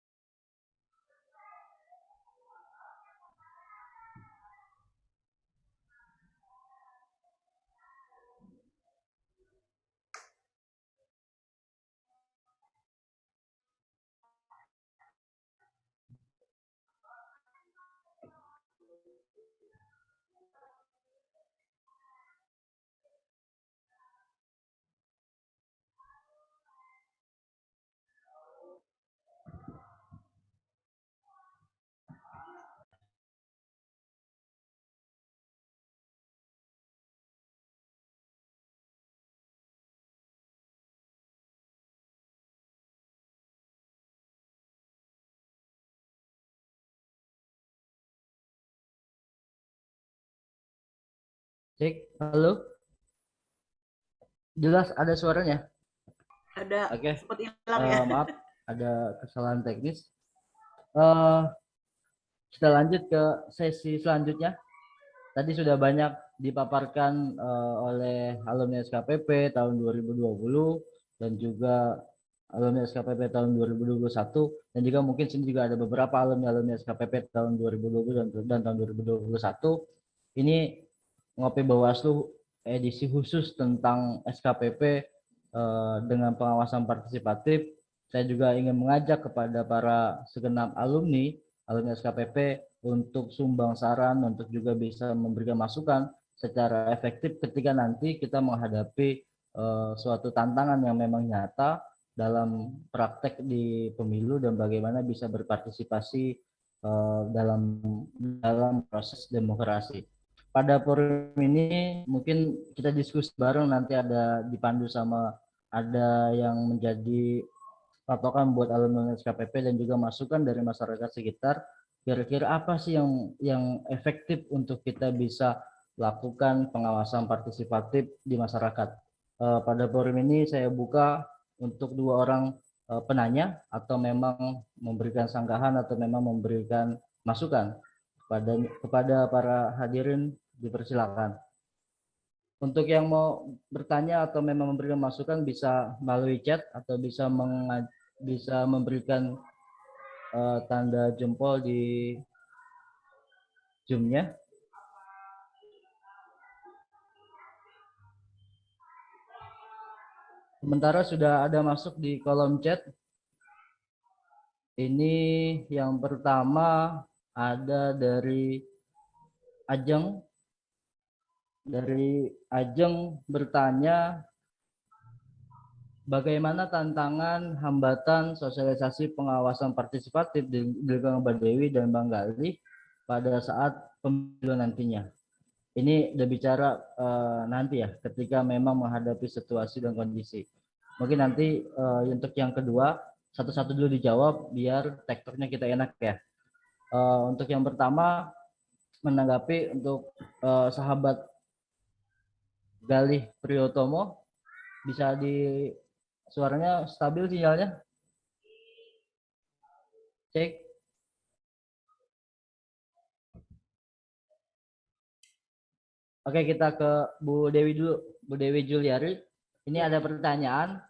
Cek, halo, jelas ada suaranya? Ada Oke, sempat hilang ya. maaf ada kesalahan teknis. Uh, kita lanjut ke sesi selanjutnya. Tadi sudah banyak dipaparkan oleh alumni SKPP tahun 2020 dan juga alumni SKPP tahun 2021 dan juga mungkin sini juga ada beberapa alumni SKPP tahun 2020 dan tahun 2021. Ini ngopi Bawaslu edisi khusus tentang SKPP dengan pengawasan partisipatif. Saya juga ingin mengajak kepada para segenap alumni SKPP untuk sumbang saran, untuk juga bisa memberikan masukan secara efektif ketika nanti kita menghadapi suatu tantangan yang memang nyata dalam praktek di pemilu dan bagaimana bisa berpartisipasi dalam proses demokrasi. Pada forum ini mungkin kita diskusi bareng, nanti ada dipandu sama ada yang menjadi patokan buat alumni SKPP dan juga masukan dari masyarakat sekitar. Kira-kira apa sih yang efektif untuk kita bisa lakukan pengawasan partisipatif di masyarakat? Pada forum ini saya buka untuk dua orang penanya atau memang memberikan sanggahan atau memang memberikan masukan kepada para hadirin, dipersilakan. Untuk yang mau bertanya atau memang memberikan masukan bisa melalui chat atau bisa memberikan tanda jempol di Zoom-nya. Sementara sudah ada masuk di kolom chat. Ini yang pertama ada dari Ajeng. Dari Ajeng bertanya, bagaimana tantangan hambatan sosialisasi pengawasan partisipatif di lingkungan Mbak Dewi dan Bang Gali pada saat pemilu nantinya? Ini udah bicara nanti ya, ketika memang menghadapi situasi dan kondisi. Mungkin nanti untuk yang kedua, satu-satu dulu dijawab biar tektoknya kita enak ya. Untuk yang pertama, menanggapi untuk sahabat Galih Priyotomo, bisa di suaranya stabil sinyalnya? Cek. Oke, kita ke Bu Dewi dulu. Bu Dewi Juliari, ini ada pertanyaan.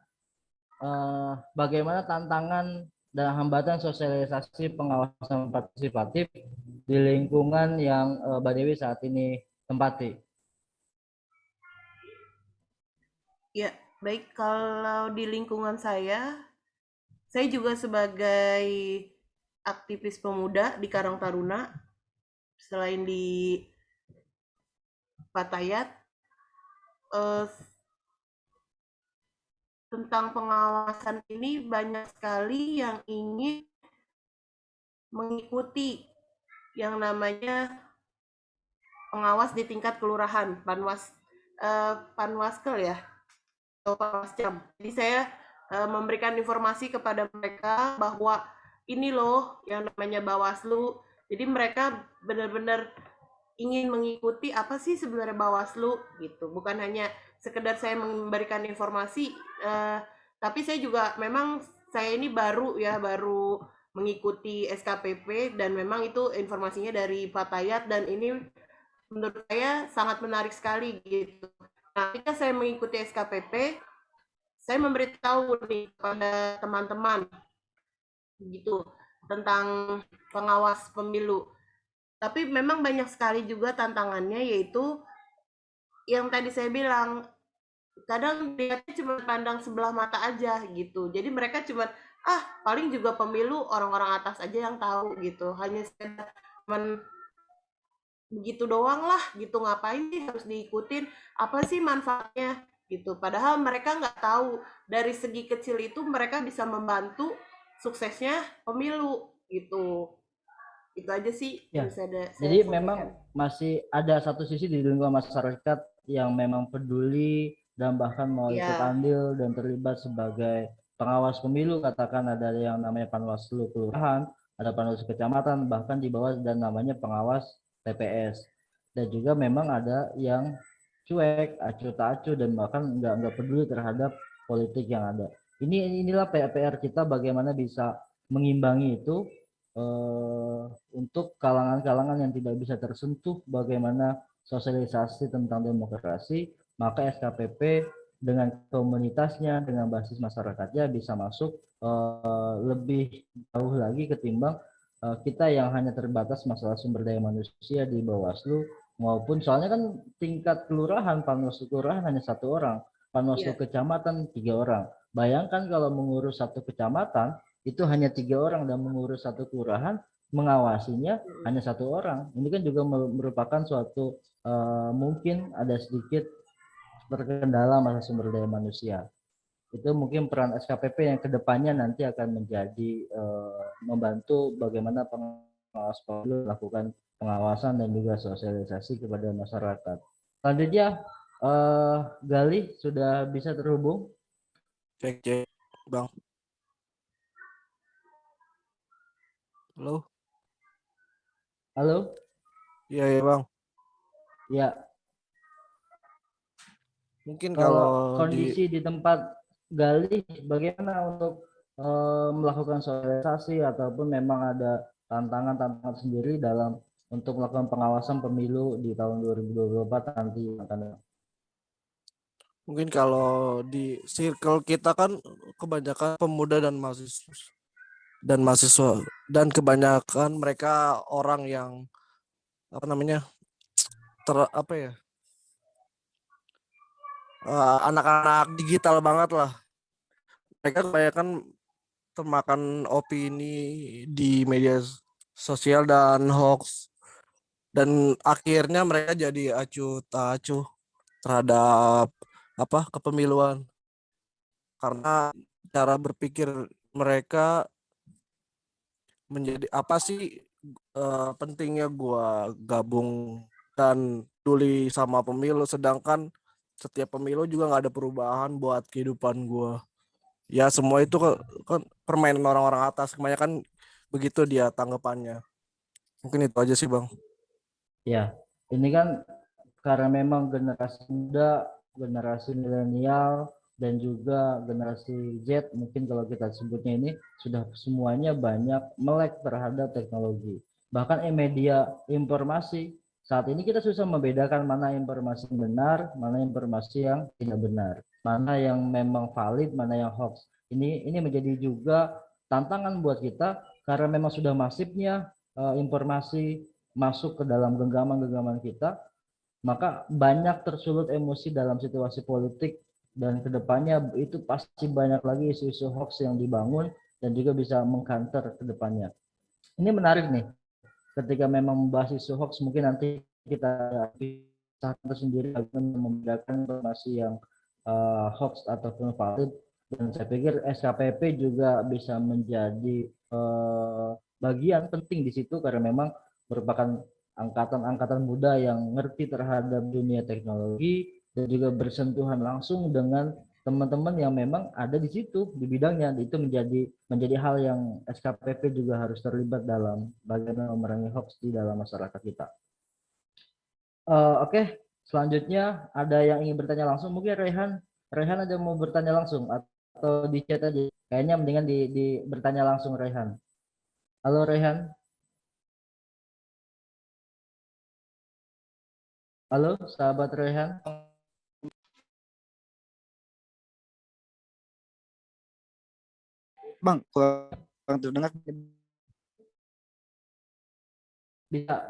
Bagaimana tantangan dan hambatan sosialisasi pengawasan partisipatif di lingkungan yang Mbak Dewi saat ini tempati? Ya, baik, kalau di lingkungan saya juga sebagai aktivis pemuda di Karang Taruna, selain di Patayat. Eh, tentang pengawasan ini banyak sekali yang ingin mengikuti yang namanya pengawas di tingkat kelurahan, Panwaskel ya, atau Panwascam. Jadi saya memberikan informasi kepada mereka bahwa ini loh yang namanya Bawaslu. Jadi mereka benar-benar ingin mengikuti apa sih sebenarnya Bawaslu gitu. Bukan hanya sekedar saya memberikan informasi, tapi saya juga memang saya ini baru mengikuti SKPP dan memang itu informasinya dari Patayat dan ini menurut saya sangat menarik sekali gitu. Nah, ketika saya mengikuti SKPP, saya memberitahu nih kepada teman-teman gitu tentang pengawas pemilu. Tapi memang banyak sekali juga tantangannya, yaitu yang tadi saya bilang, kadang lihatnya cuma pandang sebelah mata aja gitu. Jadi mereka cuma paling juga pemilu orang-orang atas aja yang tahu gitu. Hanya sekedar begitu doang lah gitu, ngapain sih harus diikutin, apa sih manfaatnya gitu. Padahal mereka nggak tahu dari segi kecil itu mereka bisa membantu suksesnya pemilu gitu. Itu aja sih Ya, yang bisa saya jadi sampaikan. memang masih ada satu sisi di lingkungan masyarakat yang memang peduli dan bahkan mau ikut Ya, andil dan terlibat sebagai pengawas pemilu. Katakan ada yang namanya Panwaslu kelurahan, ada Panwaslu kecamatan, bahkan di bawah dan namanya pengawas TPS. Dan juga memang ada yang cuek, acuh tak acuh, dan bahkan nggak peduli terhadap politik yang ada. Inilah PR kita bagaimana bisa mengimbangi itu untuk kalangan-kalangan yang tidak bisa tersentuh bagaimana sosialisasi tentang demokrasi, maka SKPP dengan komunitasnya, dengan basis masyarakatnya bisa masuk lebih jauh lagi ketimbang kita yang hanya terbatas masalah sumber daya manusia di Bawaslu maupun soalnya kan tingkat kelurahan, Panwaslu kelurahan hanya 1 orang, Panwaslu ya, kecamatan 3 orang. Bayangkan kalau mengurus 1 kecamatan itu hanya 3 orang dan mengurus 1 kelurahan, mengawasinya hanya 1 orang. Ini kan juga merupakan suatu mungkin ada sedikit terkendala masalah sumber daya manusia. Itu mungkin peran SKPP yang kedepannya nanti akan menjadi membantu bagaimana pengawas pemilu melakukan pengawasan dan juga sosialisasi kepada masyarakat. Selanjutnya, Galih sudah bisa terhubung. Cek, Bang. Halo? Halo? Iya, ya, Bang. Ya, Mungkin kalau kalau kondisi di tempat Galih bagaimana untuk melakukan sosialisasi ataupun memang ada tantangan-tantangan sendiri dalam untuk melakukan pengawasan pemilu di tahun 2024 nanti mungkin kalau di circle kita kan kebanyakan pemuda dan mahasiswa dan kebanyakan mereka orang yang apa namanya anak-anak digital banget lah. Mereka kebanyakan termakan opini di media sosial dan hoax, dan akhirnya mereka jadi acuh tak acuh terhadap kepemiluan, karena cara berpikir mereka menjadi apa sih pentingnya gua gabung dan peduli sama pemilu, sedangkan setiap pemilu juga nggak ada perubahan buat kehidupan gua. Ya semua itu kan permainan orang-orang atas, kebanyakan begitu dia tanggapannya. Mungkin itu aja sih Bang. ya. Ini kan karena memang generasi muda, generasi milenial, dan juga generasi Z, mungkin kalau kita sebutnya ini, sudah semuanya banyak melek terhadap teknologi. Bahkan media informasi, saat ini kita susah membedakan mana informasi benar, mana informasi yang tidak benar, mana yang memang valid, mana yang hoax. Ini menjadi juga tantangan buat kita, karena memang sudah masifnya informasi masuk ke dalam genggaman-genggaman kita, maka banyak tersulut emosi dalam situasi politik, dan kedepannya itu pasti banyak lagi isu-isu hoax yang dibangun dan juga bisa mengkanter kedepannya. Ini menarik nih, ketika memang membahas isu hoax, mungkin nanti kita bisa sendiri membedakan informasi yang hoax ataupun valid. Dan saya pikir SKPP juga bisa menjadi bagian penting di situ karena memang merupakan angkatan-angkatan muda yang ngerti terhadap dunia teknologi dan juga bersentuhan langsung dengan teman-teman yang memang ada di situ di bidangnya. Itu menjadi hal yang SKPP juga harus terlibat dalam bagaimana memerangi hoax di dalam masyarakat kita. Oke, selanjutnya ada yang ingin bertanya langsung, mungkin Rehan ada mau bertanya langsung atau di chat aja. Kayaknya mendingan di bertanya langsung Rehan. Halo Rehan. Halo, sahabat Rehan. Bang, kurang terdengar.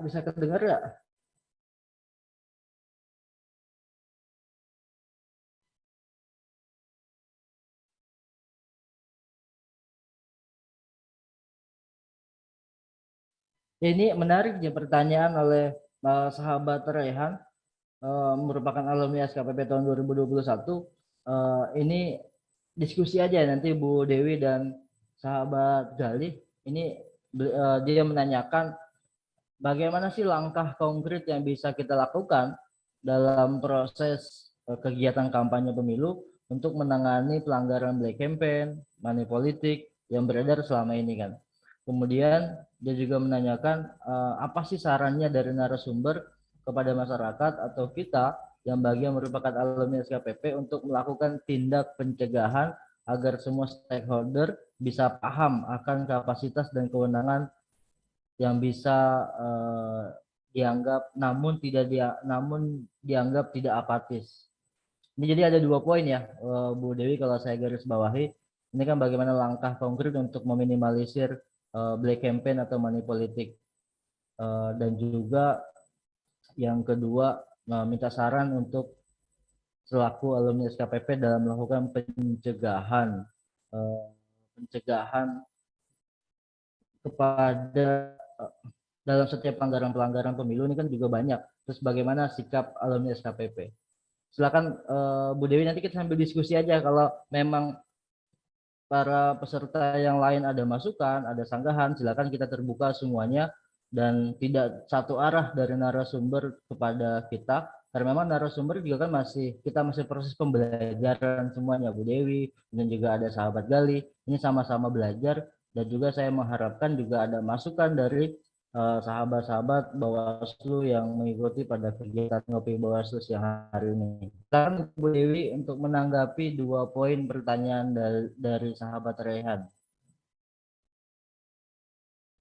Bisa kedengar ya? Ini menarik ya pertanyaan oleh sahabat Rehan, merupakan alumni SKPP tahun 2021. Ini diskusi aja nanti Bu Dewi dan sahabat Galih. Ini dia menanyakan bagaimana sih langkah konkret yang bisa kita lakukan dalam proses kegiatan kampanye pemilu untuk menangani pelanggaran black campaign, money politik yang beredar selama ini kan. Kemudian dia juga menanyakan apa sih sarannya dari narasumber kepada masyarakat atau kita yang bagian merupakan alumni SKPP untuk melakukan tindak pencegahan agar semua stakeholder bisa paham akan kapasitas dan kewenangan yang bisa dianggap namun dianggap tidak apatis. Ini jadi ada 2 poin ya, Bu Dewi, kalau saya garis bawahi. Ini kan bagaimana langkah konkret untuk meminimalisir black campaign atau money politik. Dan juga yang kedua, minta saran untuk selaku alumni SKPP dalam melakukan pencegahan kepada dalam setiap pelanggaran pemilu ini kan juga banyak. Terus bagaimana sikap alumni SKPP? Silakan Bu Dewi, nanti kita sambil diskusi aja. Kalau memang para peserta yang lain ada masukan, ada sanggahan, silakan kita terbuka semuanya dan tidak satu arah dari narasumber kepada kita. Karena memang narasumber juga kan kita masih proses pembelajaran semuanya, Bu Dewi dan juga ada sahabat Gali. Ini sama-sama belajar dan juga saya mengharapkan juga ada masukan dari sahabat-sahabat Bawaslu yang mengikuti pada kegiatan ngopi Bawaslu siang hari ini. Silakan Bu Dewi untuk menanggapi 2 poin pertanyaan dari sahabat Rehan.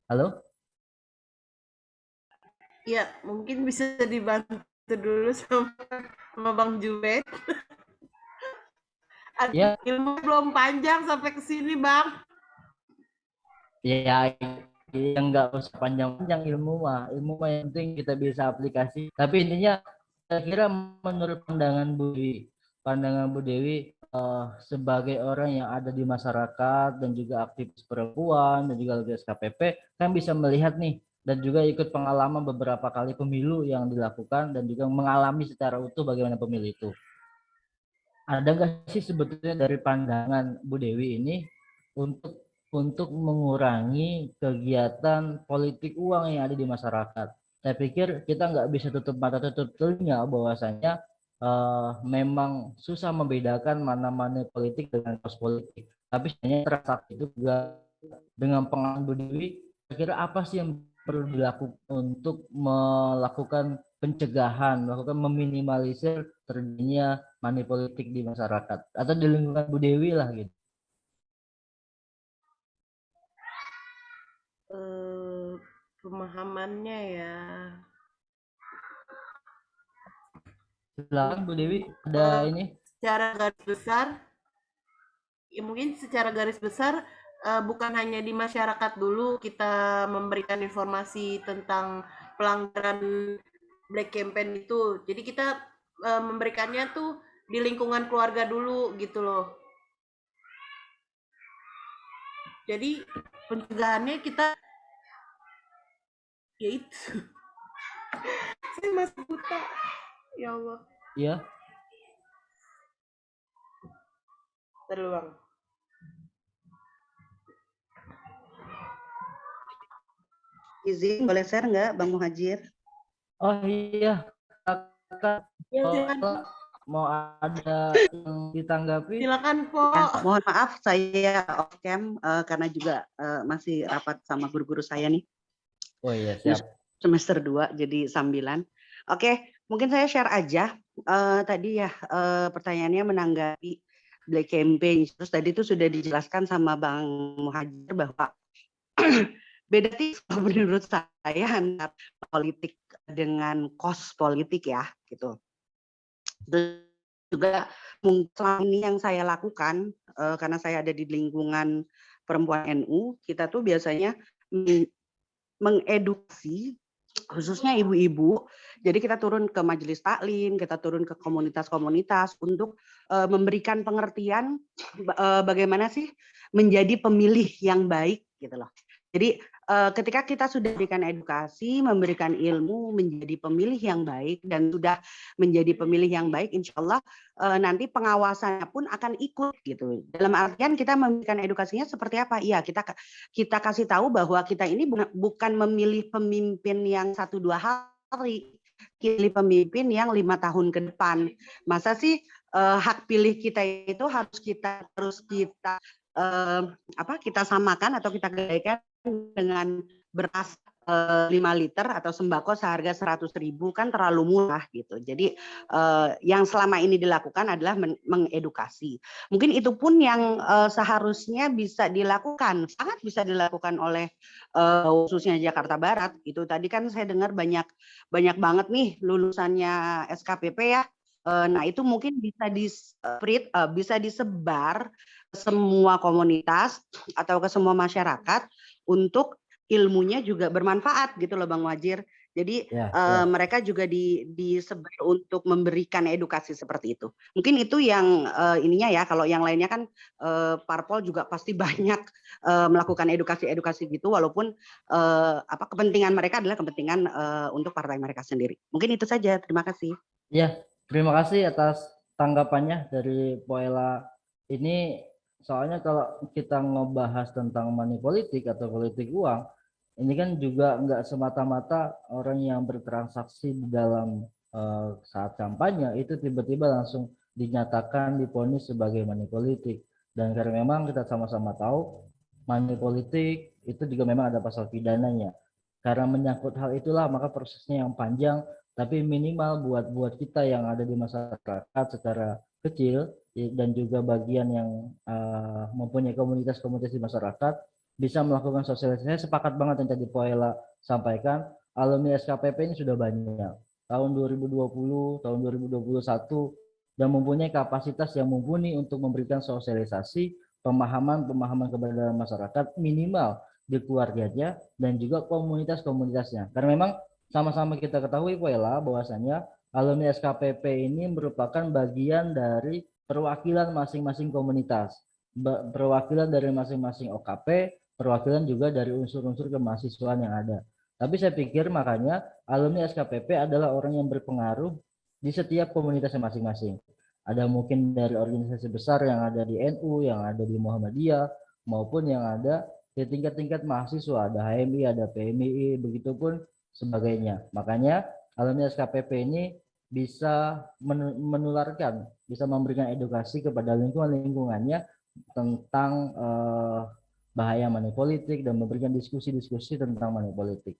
Halo? Ya, mungkin bisa dibantu dulu sama Bang Jubed. Ya. Ilmu belum panjang sampai ke sini, Bang. Ya, yang nggak usah panjang-panjang ilmu mah yang penting kita bisa aplikasi. Tapi intinya saya kira menurut pandangan Bu Dewi sebagai orang yang ada di masyarakat dan juga aktivis perempuan dan juga SKPP kan bisa melihat nih dan juga ikut pengalaman beberapa kali pemilu yang dilakukan dan juga mengalami secara utuh bagaimana pemilu itu. Ada nggak sih sebetulnya dari pandangan Bu Dewi ini untuk mengurangi kegiatan politik uang yang ada di masyarakat? Saya pikir kita nggak bisa tutup mata tutup telinga bahwasanya memang susah membedakan mana money politik dengan cost politik. Tapi sebenarnya transaksi itu juga dengan pengalaman Bu Dewi, kira apa sih yang perlu dilakukan untuk melakukan pencegahan, melakukan meminimalisir terjadinya money politik di masyarakat atau di lingkungan Bu Dewi lah gitu. Pemahamannya ya. Silakan Bu Dewi, ada ini. Secara garis besar, ya mungkin secara garis besar bukan hanya di masyarakat dulu kita memberikan informasi tentang pelanggaran black campaign itu. Jadi kita memberikannya tuh di lingkungan keluarga dulu gitu loh. Jadi pencegahannya kita Ya itu. Saya masih buta. Ya Allah. Iya, Terlalu Bang. Izin boleh share nggak Bang Muhajir? oh iya, kakak Ya, silakan. mau ada yang ditanggapi? Silakan Po. Ya, mohon maaf saya off cam karena juga masih rapat sama guru-guru saya nih. Oh iya, siap. Semester 2 jadi sambilan. Oke, mungkin saya share aja. Tadi ya pertanyaannya menanggapi Black Campaign. Terus tadi itu sudah dijelaskan sama Bang Muhajir bahwa beda tipis menurut saya antara politik dengan kos politik ya gitu. Terus juga mungkin selama ini yang saya lakukan karena saya ada di lingkungan perempuan NU, kita tuh biasanya mengedukasi khususnya ibu-ibu. Jadi kita turun ke majelis taklim, kita turun ke komunitas-komunitas untuk memberikan pengertian bagaimana sih menjadi pemilih yang baik gitu loh. Jadi ketika kita sudah memberikan edukasi, memberikan ilmu, menjadi pemilih yang baik dan sudah menjadi pemilih yang baik, insya Allah nanti pengawasannya pun akan ikut gitu. Dalam artian kita memberikan edukasinya seperti apa? Iya, kita kasih tahu bahwa kita ini bukan memilih pemimpin yang 1-2 hari, pilih pemimpin yang 5 tahun ke depan. Masa sih hak pilih kita itu harus kita kita samakan atau kita gadaikan dengan beras 5 liter atau sembako seharga 100.000 kan terlalu murah gitu. Jadi yang selama ini dilakukan adalah mengedukasi. Mungkin itu pun yang seharusnya bisa dilakukan, sangat bisa dilakukan oleh khususnya Jakarta Barat. Itu tadi kan saya dengar banyak banget nih lulusannya SKPP ya. Nah itu mungkin bisa disebar ke semua komunitas atau ke semua masyarakat untuk ilmunya juga bermanfaat gitu loh Bang Wajir. Jadi Ya, mereka juga disebar untuk memberikan edukasi seperti itu. Mungkin itu yang ininya ya. Kalau yang lainnya kan parpol juga pasti banyak melakukan edukasi gitu, walaupun kepentingan mereka adalah kepentingan untuk partai mereka sendiri. Mungkin itu saja. Terima kasih. ya, terima kasih atas tanggapannya dari Poela. Ini soalnya kalau kita ngebahas tentang money politik atau politik uang, ini kan juga nggak semata-mata orang yang bertransaksi di dalam saat kampanye itu tiba-tiba langsung dinyatakan divonis sebagai money politik. Dan karena memang kita sama-sama tahu money politik itu juga memang ada pasal pidananya. Karena menyangkut hal itulah maka prosesnya yang panjang, tapi minimal buat kita yang ada di masyarakat secara kecil dan juga bagian yang mempunyai komunitas-komunitas di masyarakat bisa melakukan sosialisasi. Saya sepakat banget yang tadi Poela sampaikan, alumni SKPP ini sudah banyak. Tahun 2020, tahun 2021 dan mempunyai kapasitas yang mumpuni untuk memberikan sosialisasi, pemahaman kepada masyarakat minimal di keluarganya dan juga komunitas-komunitasnya. Karena memang sama-sama kita ketahui Poela bahwasanya alumni SKPP ini merupakan bagian dari perwakilan masing-masing komunitas, perwakilan dari masing-masing OKP, perwakilan juga dari unsur-unsur kemahasiswaan yang ada. Tapi saya pikir makanya alumni SKPP adalah orang yang berpengaruh di setiap komunitasnya masing-masing. Ada mungkin dari organisasi besar yang ada di NU, yang ada di Muhammadiyah, maupun yang ada di tingkat-tingkat mahasiswa, ada HMI, ada PMI, begitupun sebagainya. Makanya alumni SKPP ini bisa menularkan, bisa memberikan edukasi kepada lingkungannya tentang bahaya money politik dan memberikan diskusi-diskusi tentang money politik.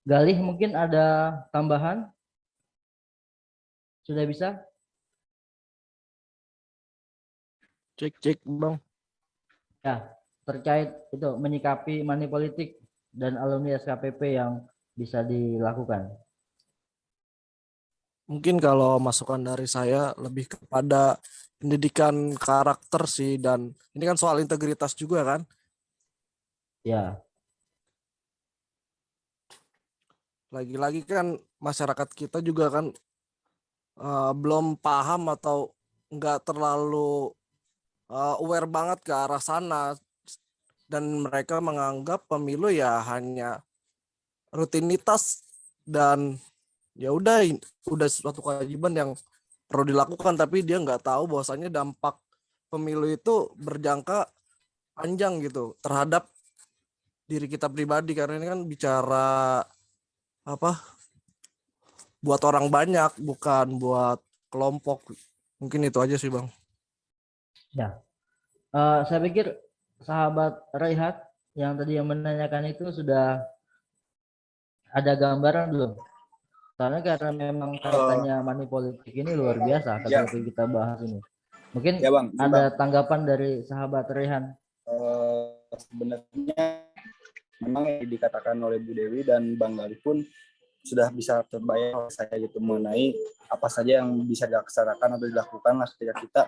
Galih mungkin ada tambahan? Sudah bisa? Cek Bang. Ya, terkait itu menyikapi money politik dan alumni SKPP yang bisa dilakukan. Mungkin kalau masukan dari saya lebih kepada pendidikan karakter sih, dan ini kan soal integritas juga kan. Ya. Lagi-lagi kan masyarakat kita juga kan belum paham atau nggak terlalu aware banget ke arah sana, dan mereka menganggap pemilu ya hanya rutinitas dan ya udah suatu kewajiban yang perlu dilakukan, tapi dia nggak tahu bahwasanya dampak pemilu itu berjangka panjang gitu terhadap diri kita pribadi, karena ini kan bicara apa, buat orang banyak bukan buat kelompok. Mungkin itu aja sih Bang. Ya, saya pikir sahabat Raihat yang tadi yang menanyakan itu sudah ada gambaran belum? Soalnya karena memang kaitannya money politik ini luar biasa ketika kita bahas ini. Mungkin Ya Bang, ada tanggapan dari sahabat Rehan. Sebenarnya memang yang dikatakan oleh Bu Dewi dan Bang Galih pun sudah bisa terbayang oleh saya gitu mengenai apa saja yang bisa dilaksanakan atau dilakukan lah ketika kita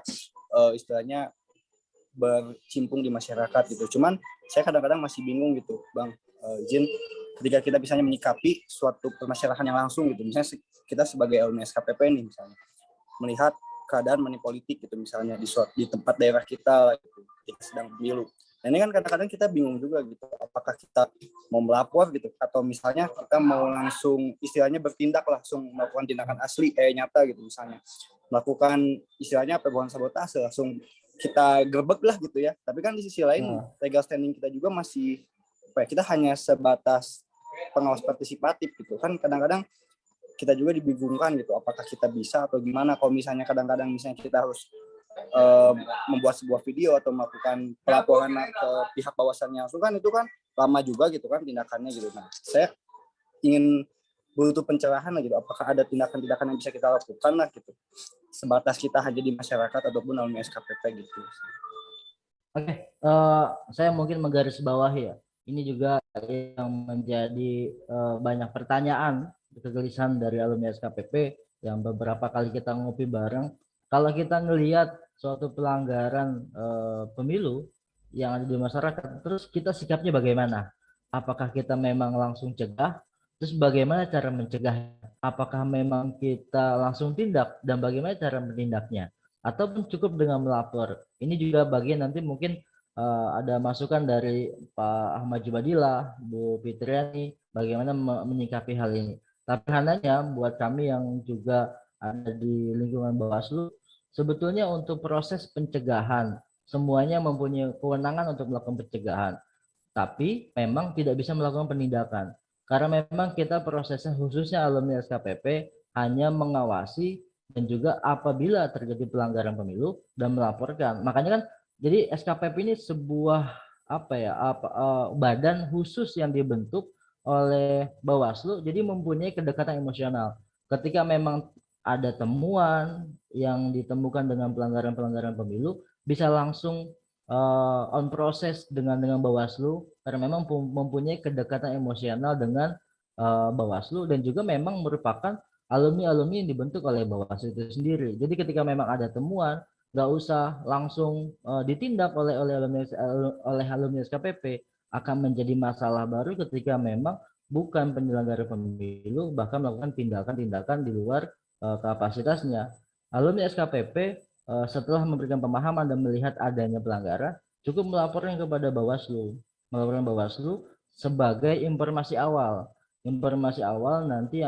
istilahnya bercimpung di masyarakat gitu. Cuman saya kadang-kadang masih bingung gitu Bang, Jin, ketika kita misalnya menyikapi suatu permasalahan yang langsung gitu, misalnya kita sebagai alumni SKPP nih misalnya melihat keadaan money politik gitu misalnya di tempat daerah kita gitu, kita sedang pemilu. Nah ini kan kadang-kadang kita bingung juga gitu, apakah kita mau melapor gitu atau misalnya kita mau langsung istilahnya bertindak langsung melakukan tindakan asli nyata gitu, misalnya melakukan istilahnya perbuatan sabotase langsung kita gerbek lah gitu ya. Tapi kan di sisi lain legal standing kita juga masih kita hanya sebatas pengawas partisipatif gitu kan. Kadang-kadang kita juga dibingungkan gitu, apakah kita bisa atau gimana kalau misalnya kadang-kadang misalnya kita harus membuat sebuah video atau melakukan pelaporan ke pihak Bawaslunya langsung kan, itu kan lama juga gitu kan tindakannya gitu. Nah saya ingin butuh pencerahan lah gitu, apakah ada tindakan-tindakan yang bisa kita lakukan lah gitu sebatas kita hanya di masyarakat ataupun alumni SKPP gitu. Oke, saya mungkin menggarisbawahi ya, ini juga yang menjadi banyak pertanyaan, kegelisahan dari alumni SKPP yang beberapa kali kita ngopi bareng. Kalau kita ngelihat suatu pelanggaran pemilu yang ada di masyarakat, terus kita sikapnya bagaimana? Apakah kita memang langsung cegah? Terus bagaimana cara mencegah? Apakah memang kita langsung tindak dan bagaimana cara menindaknya? Ataupun cukup dengan melapor? Ini juga bagian nanti mungkin ada masukan dari Pak Ahmad Jubadillah, Bu Fitriani, bagaimana menyikapi hal ini. Tapi hanya buat kami yang juga ada di lingkungan Bawaslu, sebetulnya untuk proses pencegahan, semuanya mempunyai kewenangan untuk melakukan pencegahan. Tapi memang tidak bisa melakukan penindakan. Karena memang kita prosesnya khususnya alumni SKPP hanya mengawasi dan juga apabila terjadi pelanggaran pemilu dan melaporkan. Makanya kan jadi SKPP ini sebuah badan khusus yang dibentuk oleh Bawaslu, jadi mempunyai kedekatan emosional. Ketika memang ada temuan yang ditemukan dengan pelanggaran-pelanggaran pemilu, bisa langsung on proses dengan Bawaslu karena memang mempunyai kedekatan emosional dengan Bawaslu dan juga memang merupakan alumni-alumni yang dibentuk oleh Bawaslu itu sendiri. Jadi ketika memang ada temuan, nggak usah langsung ditindak oleh alumni SKPP, akan menjadi masalah baru ketika memang bukan penyelenggara pemilu bahkan melakukan tindakan-tindakan di luar kapasitasnya. Alumni SKPP setelah memberikan pemahaman dan melihat adanya pelanggaran, cukup melaporkan kepada Bawaslu, melaporkan Bawaslu sebagai informasi awal. Informasi awal nanti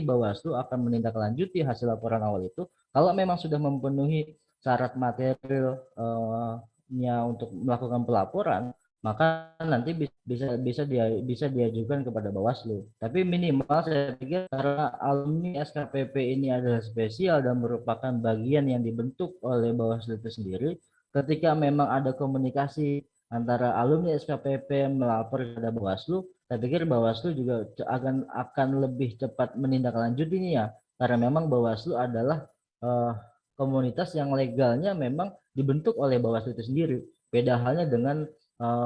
Bawaslu akan menindaklanjuti hasil laporan awal itu. Kalau memang sudah memenuhi syarat materialnya untuk melakukan pelaporan, maka nanti bisa diajukan kepada Bawaslu. Tapi minimal saya pikir karena alumni SKPP ini adalah spesial dan merupakan bagian yang dibentuk oleh Bawaslu itu sendiri, ketika memang ada komunikasi antara alumni SKPP melapor kepada Bawaslu, saya pikir Bawaslu juga akan lebih cepat menindaklanjutinya karena memang Bawaslu adalah komunitas yang legalnya memang dibentuk oleh Bawaslu itu sendiri. Beda halnya dengan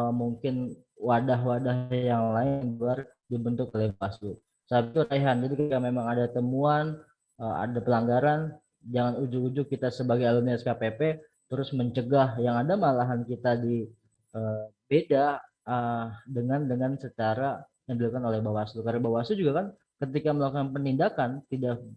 mungkin wadah-wadah yang lain luar dibentuk oleh Bawaslu. Saat itu Raihan, jadi ketika memang ada temuan, ada pelanggaran, jangan ujuk-ujuk kita sebagai alumni SKPP terus mencegah, yang ada malahan kita di beda dengan secara yang dilakukan oleh Bawaslu. Karena Bawaslu juga kan ketika melakukan penindakan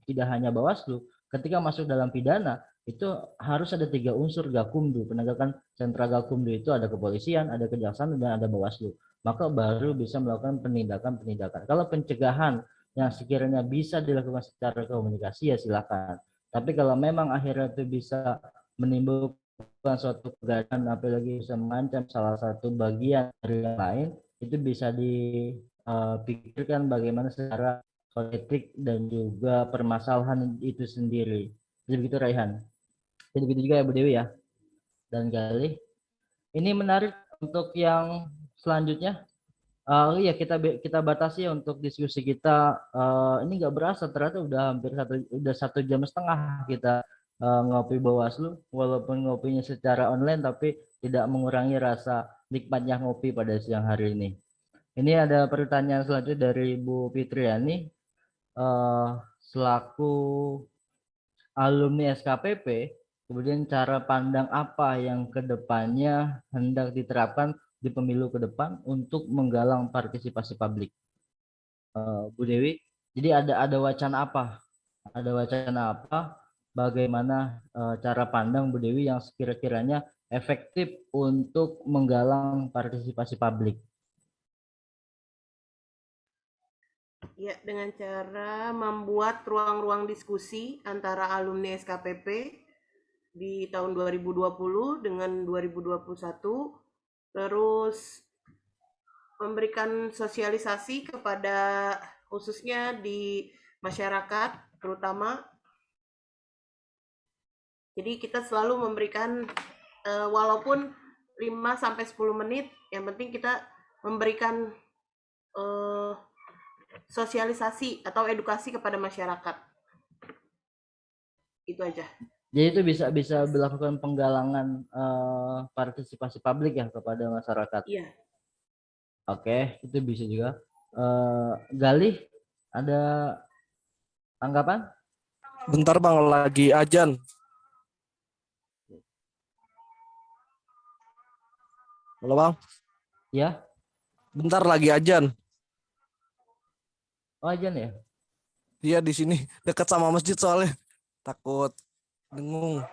tidak hanya Bawaslu, ketika masuk dalam pidana itu harus ada 3 unsur Gakumdu, penegakan sentra Gakumdu itu ada kepolisian, ada kejaksaan, dan ada Bawaslu. maka baru bisa melakukan penindakan-penindakan. Kalau pencegahan yang sekiranya bisa dilakukan secara komunikasi ya silakan. Tapi kalau memang akhirnya itu bisa menimbulkan suatu kegaduhan, apalagi bisa mengancam salah satu bagian dari yang lain, itu bisa dipikirkan bagaimana secara politik dan juga permasalahan itu sendiri. Jadi begitu Raihan. Jadi begitu juga ya Bu Dewi ya dan Galih. Ini menarik untuk yang selanjutnya. Iya kita batasi untuk diskusi kita. Ini nggak berasa ternyata udah hampir satu jam setengah kita ngopi Bawaslu, walaupun ngopinya secara online tapi tidak mengurangi rasa nikmatnya ngopi pada siang hari ini. Ini ada pertanyaan selanjutnya dari Bu Fitriani, selaku alumni SKPP, kemudian cara pandang apa yang kedepannya hendak diterapkan di pemilu ke depan untuk menggalang partisipasi publik. Bu Dewi, jadi ada wacana apa? Ada wacana apa? Bagaimana cara pandang Bu Dewi yang sekira-kiranya efektif untuk menggalang partisipasi publik? Ya, dengan cara membuat ruang-ruang diskusi antara alumni SKPP di tahun 2020 dengan 2021, terus memberikan sosialisasi kepada khususnya di masyarakat terutama. Jadi kita selalu memberikan walaupun 5-10 menit, yang penting kita memberikan sosialisasi atau edukasi kepada masyarakat. Itu aja. Jadi itu bisa dilakukan penggalangan partisipasi publik ya kepada masyarakat. Iya. Oke, itu bisa juga. Galih, ada tanggapan? Bentar Bang, lagi ajan. Halo Bang, Ya, bentar lagi ajan. oh ajan ya. Dia di sini dekat sama masjid soalnya. Takut dengung.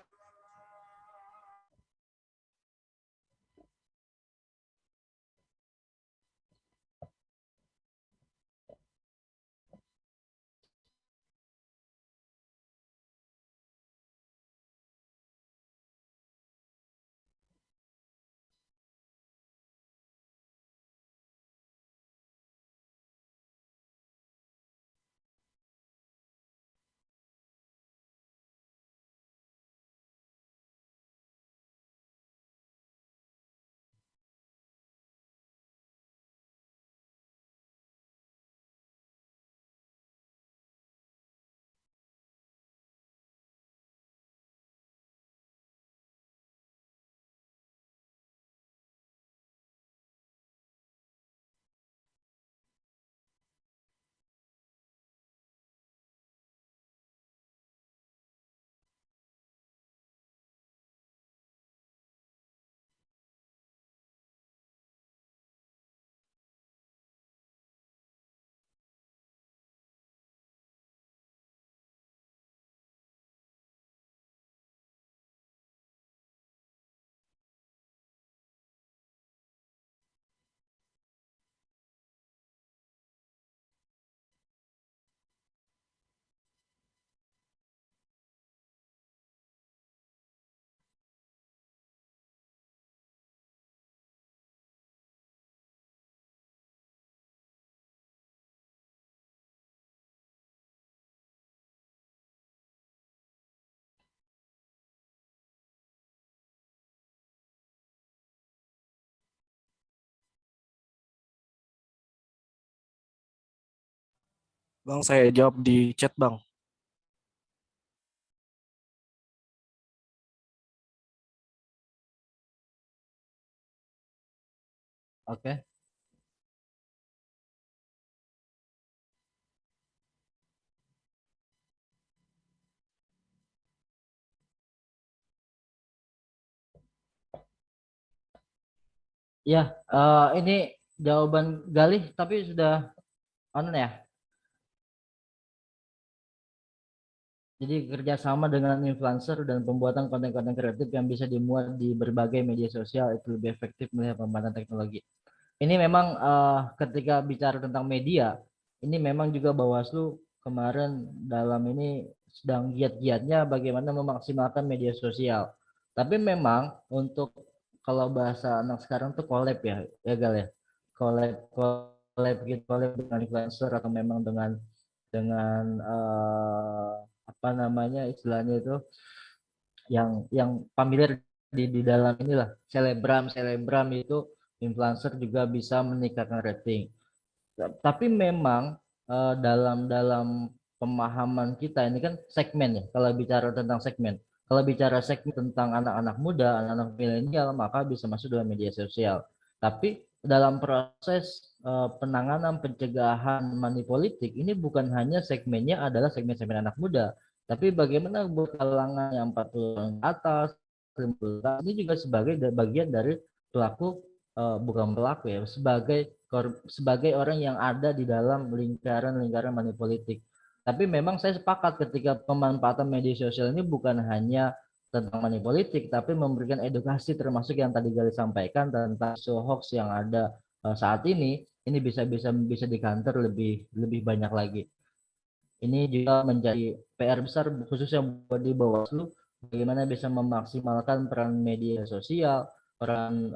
Bang, saya jawab di chat Bang. Oke. Ya, ini jawaban Galih tapi sudah on ya. Jadi kerjasama dengan influencer dan pembuatan konten-konten kreatif yang bisa dimuat di berbagai media sosial itu lebih efektif melihat pemanfaatan teknologi. ini memang ketika bicara tentang media, ini memang juga Bawaslu kemarin dalam ini sedang giat-giatnya bagaimana memaksimalkan media sosial. Tapi memang untuk kalau bahasa anak sekarang tuh collab ya Gal ya. Collab gitu, collab dengan influencer atau memang dengan apa namanya istilahnya itu yang familiar di dalam inilah selebgram itu influencer juga bisa meningkatkan rating. Tapi memang dalam pemahaman kita ini kan segmen ya. Kalau bicara tentang segmen, kalau bicara segmen tentang anak-anak muda, anak-anak milenial, maka bisa masuk dalam media sosial. Tapi dalam proses penanganan pencegahan money politik ini bukan hanya segmennya adalah segmen-segmen anak muda, tapi bagaimana buat kalangan yang 40 tahun ke atas, 50 tahun, ini juga sebagai bagian dari pelaku, bukan pelaku ya, sebagai orang yang ada di dalam lingkaran money politik. Tapi memang saya sepakat ketika pemanfaatan media sosial ini bukan hanya tentang money politik, tapi memberikan edukasi termasuk yang tadi Gali sampaikan tentang isu hoax yang ada saat ini bisa di counter lebih banyak lagi. Ini juga menjadi PR besar khususnya buat di Bawaslu, bagaimana bisa memaksimalkan peran media sosial, peran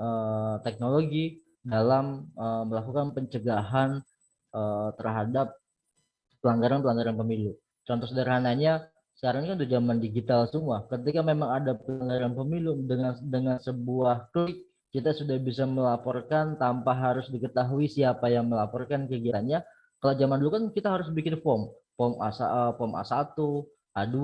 teknologi dalam melakukan pencegahan terhadap pelanggaran pemilu. Contoh sederhananya, sekarang ini udah zaman digital semua. Ketika memang ada pelanggaran pemilu dengan sebuah klik, kita sudah bisa melaporkan tanpa harus diketahui siapa yang melaporkan kegiatannya. Kalau zaman dulu kan kita harus bikin form A1, A2,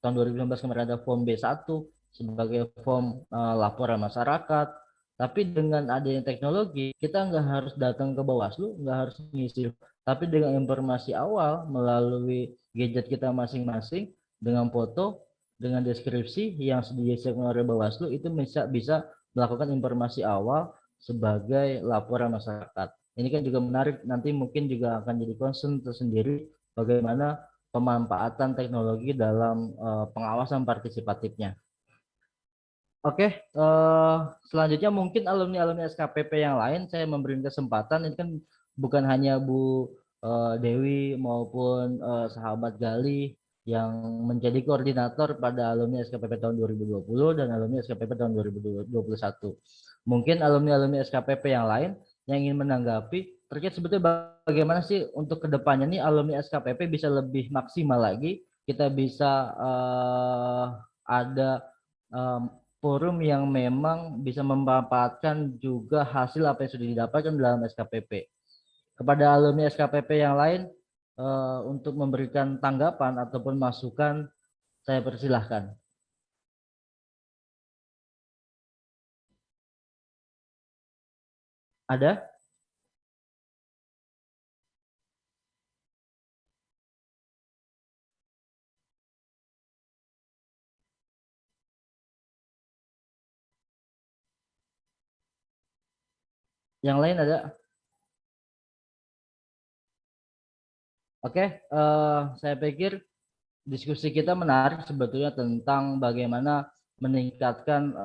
tahun 2019 kemarin ada form B1 sebagai form laporan masyarakat. Tapi dengan adanya teknologi, kita nggak harus datang ke Bawaslu, nggak harus ngisi, tapi dengan informasi awal melalui gadget kita masing-masing, dengan foto, dengan deskripsi yang disediakan oleh Bawaslu, itu bisa melakukan informasi awal sebagai laporan masyarakat. Ini kan juga menarik, nanti mungkin juga akan jadi concern tersendiri bagaimana pemanfaatan teknologi dalam pengawasan partisipatifnya. Oke, selanjutnya mungkin alumni SKPP yang lain saya memberi kesempatan. Ini kan bukan hanya Bu Dewi maupun sahabat Gali yang menjadi koordinator pada alumni SKPP tahun 2020 dan alumni SKPP tahun 2021. Mungkin alumni SKPP yang lain yang ingin menanggapi terkait sebetulnya bagaimana sih untuk kedepannya nih alumni SKPP bisa lebih maksimal lagi, kita bisa ada forum yang memang bisa memanfaatkan juga hasil apa yang sudah didapatkan dalam SKPP. Kepada alumni SKPP yang lain untuk memberikan tanggapan ataupun masukan, saya persilahkan. Ada? Yang lain ada? Oke, saya pikir diskusi kita menarik sebetulnya tentang bagaimana meningkatkan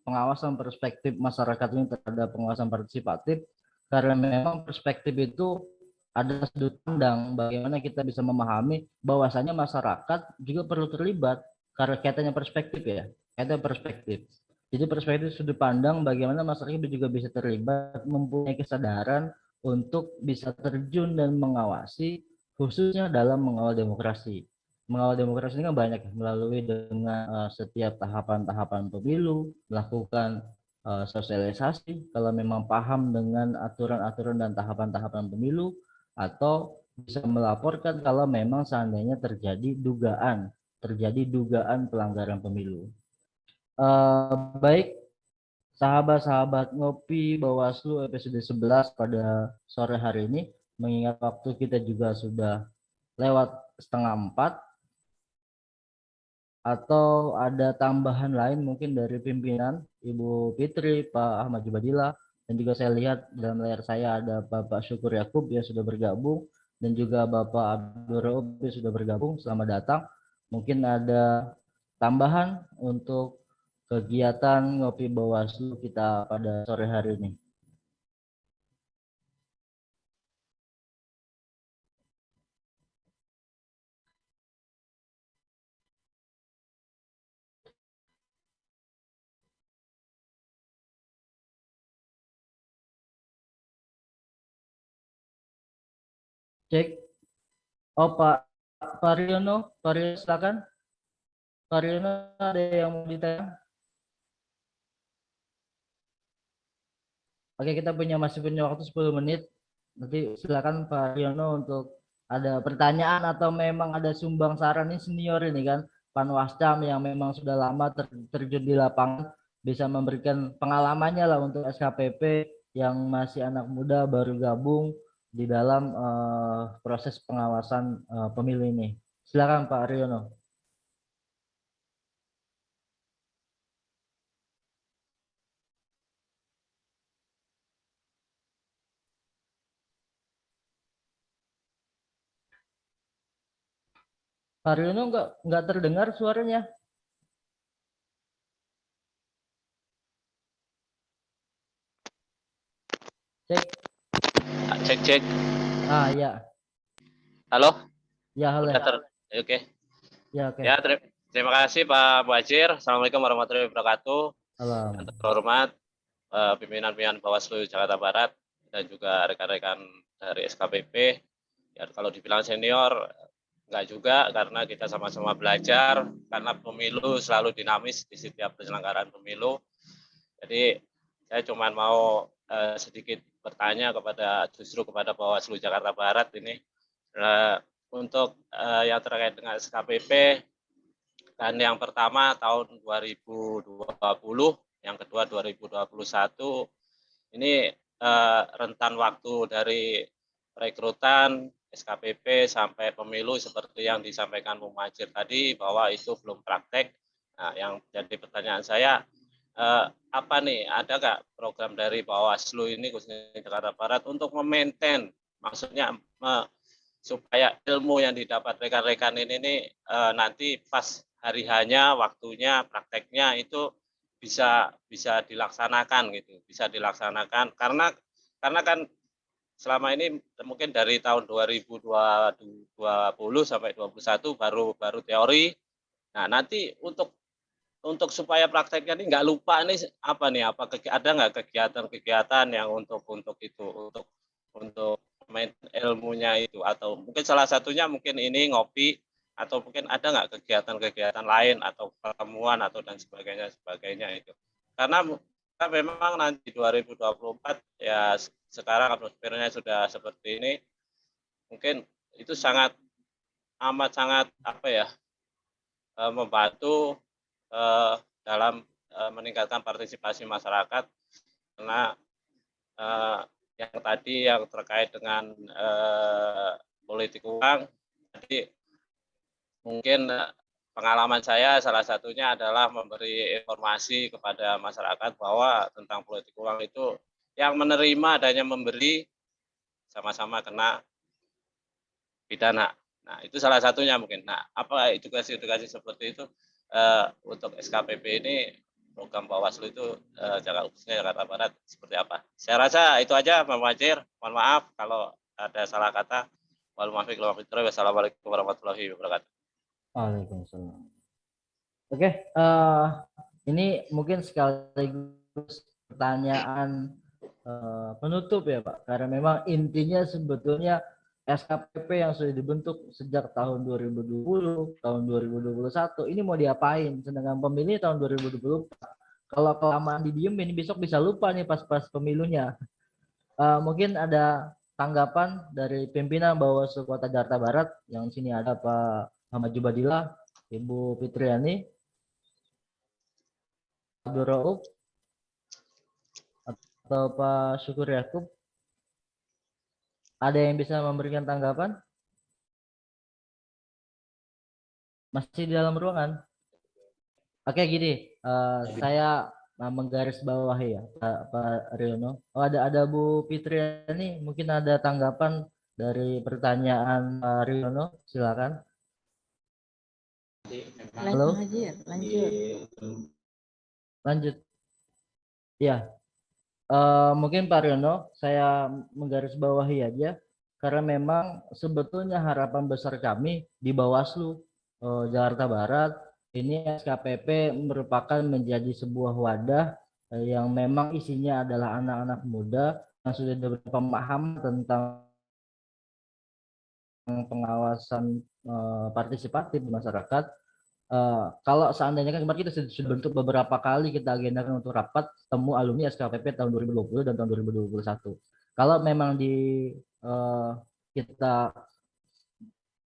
pengawasan perspektif masyarakat ini terhadap pengawasan partisipatif, karena memang perspektif itu ada sudut pandang bagaimana kita bisa memahami bahwasanya masyarakat juga perlu terlibat karena kaitannya perspektif ya, kaitannya perspektif. Jadi perspektif sudut pandang bagaimana masyarakat juga bisa terlibat, mempunyai kesadaran untuk bisa terjun dan mengawasi, khususnya dalam mengawal demokrasi. Mengawal demokrasi ini kan banyak melalui dengan setiap tahapan-tahapan pemilu, melakukan sosialisasi kalau memang paham dengan aturan-aturan dan tahapan-tahapan pemilu, atau bisa melaporkan kalau memang seandainya terjadi dugaan pelanggaran pemilu. Baik, sahabat-sahabat ngopi Bawaslu episode 11 pada sore hari ini, mengingat waktu kita juga sudah lewat 3:30, atau ada tambahan lain mungkin dari pimpinan Ibu Fitri, Pak Ahmad Jubadillah, dan juga saya lihat dalam layar saya ada Bapak Syukur Yakub yang sudah bergabung dan juga Bapak Abdul Rauf yang sudah bergabung. Selamat datang. Mungkin ada tambahan untuk kegiatan ngopi Bawaslu kita pada sore hari ini. Cek. Oh, Pak Riono, silakan. Pak Riono, ada yang mau ditanya? Oke, kita masih punya waktu 10 menit. Nanti silakan Pak Riono untuk ada pertanyaan atau memang ada sumbang saran. Ini senior ini kan, Panwascam yang memang sudah lama terjun di lapangan, bisa memberikan pengalamannya lah untuk SKPP yang masih anak muda baru gabung di dalam proses pengawasan pemilu ini. Silakan Pak Riono. Pak Riono nggak terdengar suaranya. Cek. Cek. Ya. Halo. Ya, halo. Oke. Ya, oke. Ya, terima kasih Pak Muhajir. Assalamualaikum warahmatullahi wabarakatuh. Halo. Yang terhormat pimpinan Bawaslu Jakarta Barat dan juga rekan-rekan dari SKPP. Ya, kalau dibilang senior enggak juga, karena kita sama-sama belajar, karena pemilu selalu dinamis di setiap penyelenggaraan pemilu. Jadi saya cuma mau sedikit bertanya justru kepada Bawaslu Jakarta Barat ini untuk yang terkait dengan SKPP, dan yang pertama tahun 2020, yang kedua 2021, ini rentan waktu dari perekrutan SKPP sampai pemilu seperti yang disampaikan Bung Muhajir tadi, bahwa itu belum praktek. Nah, yang jadi pertanyaan saya, apa nih, ada nggak program dari Bawaslu ini khususnya Jakarta Barat untuk memaintain, maksudnya supaya ilmu yang didapat rekan-rekan ini nanti pas hari hanya waktunya prakteknya itu bisa dilaksanakan gitu, bisa dilaksanakan, karena kan selama ini mungkin dari tahun 2020 sampai 2021 baru teori. Nah, nanti untuk supaya prakteknya ini nggak lupa nih, ada nggak kegiatan-kegiatan yang untuk itu, untuk main ilmunya itu, atau mungkin salah satunya mungkin ini ngopi, atau mungkin ada nggak kegiatan-kegiatan lain atau pertemuan atau dan sebagainya itu, karena memang nanti 2024 ya, sekarang atmosfernya sudah seperti ini, mungkin itu sangat membantu dalam meningkatkan partisipasi masyarakat, karena yang tadi yang terkait dengan politik uang, jadi mungkin pengalaman saya salah satunya adalah memberi informasi kepada masyarakat bahwa tentang politik uang itu yang menerima adanya memberi sama-sama kena pidana. Nah, itu salah satunya mungkin. Nah, apa edukasi seperti itu untuk SKPP ini, program Bawaslu itu khususnya Jakarta Barat seperti apa? Saya rasa itu aja, Pak Muhajir. Mohon maaf kalau ada salah kata. Wassalamualaikum warahmatullahi wabarakatuh. Waalaikumsalam. Oke, ini mungkin sekaligus pertanyaan penutup ya Pak, karena memang intinya sebetulnya SKPP yang sudah dibentuk sejak tahun 2020, tahun 2021, ini mau diapain? Sedangkan pemilih tahun 2024, kalau kelamaan didiemin besok bisa lupa nih pas pemilunya. Mungkin ada tanggapan dari pimpinan Bawaslu Kota Jakarta Barat, yang sini ada Pak Muhammad Jubadillah, Ibu Fitriani, Abdul Rauf, atau Pak Syukur Yakub. Ada yang bisa memberikan tanggapan? Masih di dalam ruangan? Oke, gini, saya menggarisbawahi ya Pak Riono. Oh, ada Bu Fitriani, mungkin ada tanggapan dari pertanyaan Pak Riono, silakan. Halo? Lanjut. Ya, mungkin Pak Riono, saya menggarisbawahi aja, karena memang sebetulnya harapan besar kami di Bawaslu Jakarta Barat ini, SKPP merupakan menjadi sebuah wadah yang memang isinya adalah anak-anak muda yang sudah berpemahaman tentang pengawasan partisipatif di masyarakat, kalau seandainya kan kemarin kita sudah bentuk beberapa kali kita agendakan untuk rapat temu alumni SKPP tahun 2020 dan tahun 2021. Kalau memang kita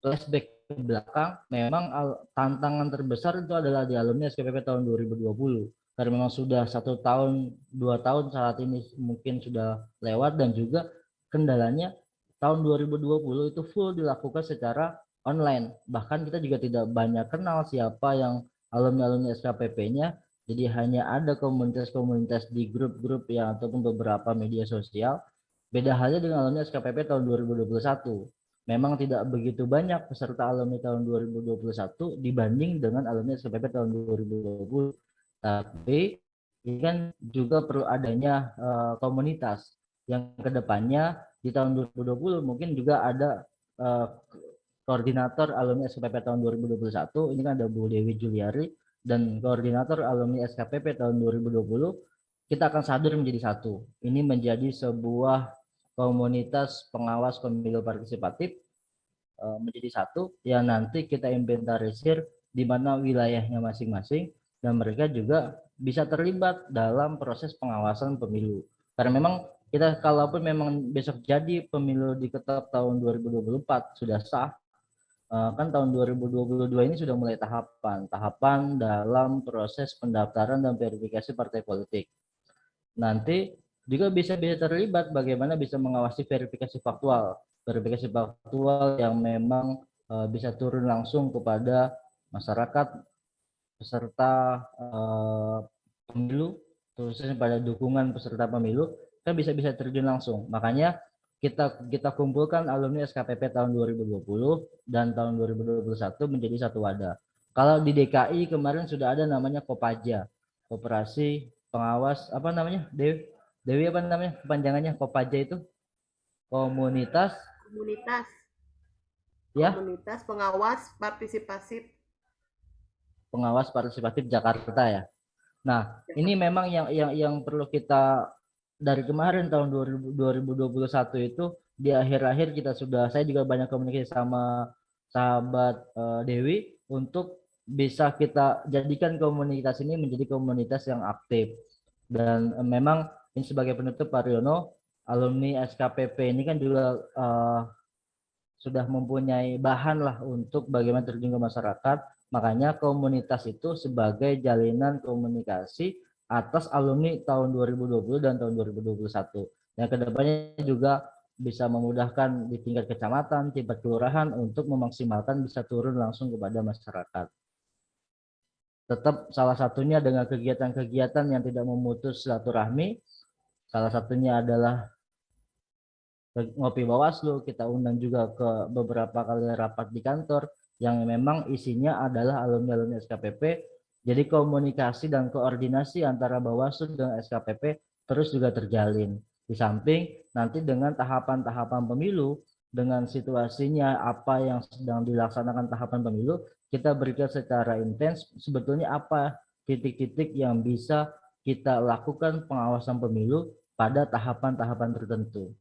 flashback ke belakang, memang tantangan terbesar itu adalah di alumni SKPP tahun 2020. Karena memang sudah 1 tahun, 2 tahun saat ini mungkin sudah lewat, dan juga kendalanya tahun 2020 itu full dilakukan secara online. Bahkan kita juga tidak banyak kenal siapa yang alumni-alumni SKPP-nya. Jadi hanya ada komunitas-komunitas di grup-grup yang ataupun beberapa media sosial. Beda halnya dengan alumni SKPP tahun 2021. Memang tidak begitu banyak peserta alumni tahun 2021 dibanding dengan alumni SKPP tahun 2020. Tapi ini kan juga perlu adanya komunitas yang kedepannya di tahun 2020 mungkin juga ada koordinator alumni SKPP tahun 2021. Ini kan ada Bu Dewi Juliari, dan koordinator alumni SKPP tahun 2020. Kita akan sadar menjadi satu. Ini menjadi sebuah komunitas pengawas pemilu partisipatif menjadi satu yang nanti kita inventarisir di mana wilayahnya masing-masing, dan mereka juga bisa terlibat dalam proses pengawasan pemilu. Karena memang kita kalaupun memang besok jadi pemilu diketok tahun 2024 sudah sah, kan tahun 2022 ini sudah mulai tahapan dalam proses pendaftaran dan verifikasi partai politik. Nanti juga bisa terlibat bagaimana bisa mengawasi verifikasi faktual yang memang bisa turun langsung kepada masyarakat peserta pemilu, khususnya pada dukungan peserta pemilu, kan bisa terjun langsung. Makanya kita kumpulkan alumni SKPP tahun 2020 dan tahun 2021 menjadi satu wadah. Kalau di DKI kemarin sudah ada namanya Kopaja, Koperasi Pengawas apa namanya, Dewi apa namanya kepanjangannya Kopaja itu? Komunitas ya, Komunitas Pengawas Partisipatif Jakarta ya. Nah, ini memang yang perlu kita dari kemarin tahun 2021 itu di akhir-akhir saya juga banyak komunikasi sama sahabat Dewi untuk bisa kita jadikan komunitas ini menjadi komunitas yang aktif. Dan memang ini sebagai penutup Pak Riono, alumni SKPP ini kan juga sudah mempunyai bahan lah untuk bagaimana terjun ke masyarakat. Makanya komunitas itu sebagai jalinan komunikasi atas alumni tahun 2020 dan tahun 2021. Yang kedepannya juga bisa memudahkan di tingkat kecamatan, tingkat kelurahan untuk memaksimalkan bisa turun langsung kepada masyarakat. Tetap salah satunya dengan kegiatan-kegiatan yang tidak memutus silaturahmi. Salah satunya adalah ngopi Bawaslu, kita undang juga ke beberapa kali rapat di kantor yang memang isinya adalah alumni-alumni SKPP. Jadi komunikasi dan koordinasi antara Bawaslu dengan SKPP terus juga terjalin. Di samping nanti dengan tahapan-tahapan pemilu, dengan situasinya apa yang sedang dilaksanakan tahapan pemilu, kita berikan secara intens sebetulnya apa titik-titik yang bisa kita lakukan pengawasan pemilu pada tahapan-tahapan tertentu.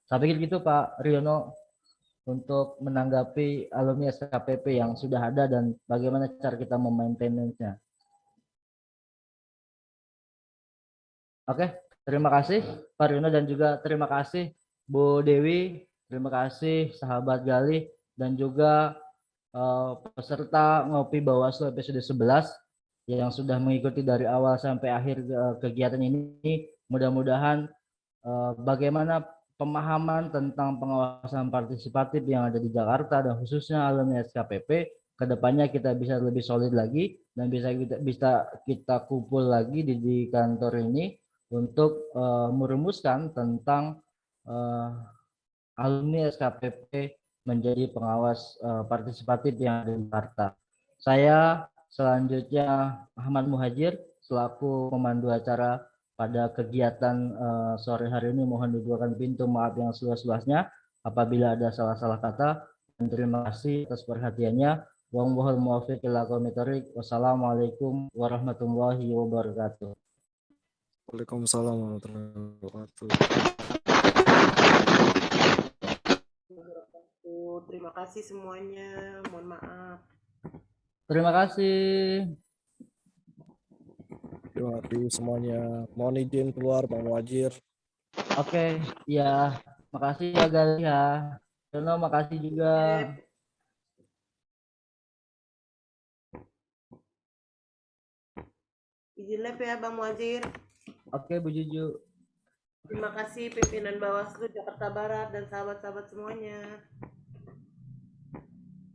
Saya pikir gitu Pak Riono untuk menanggapi alumni SKPP yang sudah ada dan bagaimana cara kita memaintenance-nya. Oke, terima kasih Pak Riono dan juga terima kasih Bu Dewi, terima kasih sahabat Gali dan juga peserta ngopi Bawaslu episode 11 yang sudah mengikuti dari awal sampai akhir kegiatan ini. Mudah-mudahan bagaimana pemahaman tentang pengawasan partisipatif yang ada di Jakarta dan khususnya alumni SKPP, kedepannya kita bisa lebih solid lagi dan bisa kita kumpul lagi di kantor ini untuk merumuskan tentang alumni SKPP menjadi pengawas partisipatif yang ada di Jakarta. Saya selanjutnya Ahmad Muhajir selaku pemandu acara pada kegiatan sore hari ini, mohon dibukakan pintu maaf yang seluas-luasnya apabila ada salah-salah kata, dan terima kasih atas perhatiannya. Wallahul muwaffiq ila aqwamit thoriq. Wassalamualaikum warahmatullahi wabarakatuh. Waalaikumsalam warahmatullahi wabarakatuh. Terima kasih semuanya. Mohon maaf. Terima kasih. Terima kasih semuanya. Mohon izin keluar Bang Muhajir. Oke, ya. Makasih ya Galia. Dono, makasih juga. Izin live ya Bang Muhajir. Oke, Bu Juju. Terima kasih pimpinan Bawaslu Jakarta Barat dan sahabat-sahabat semuanya.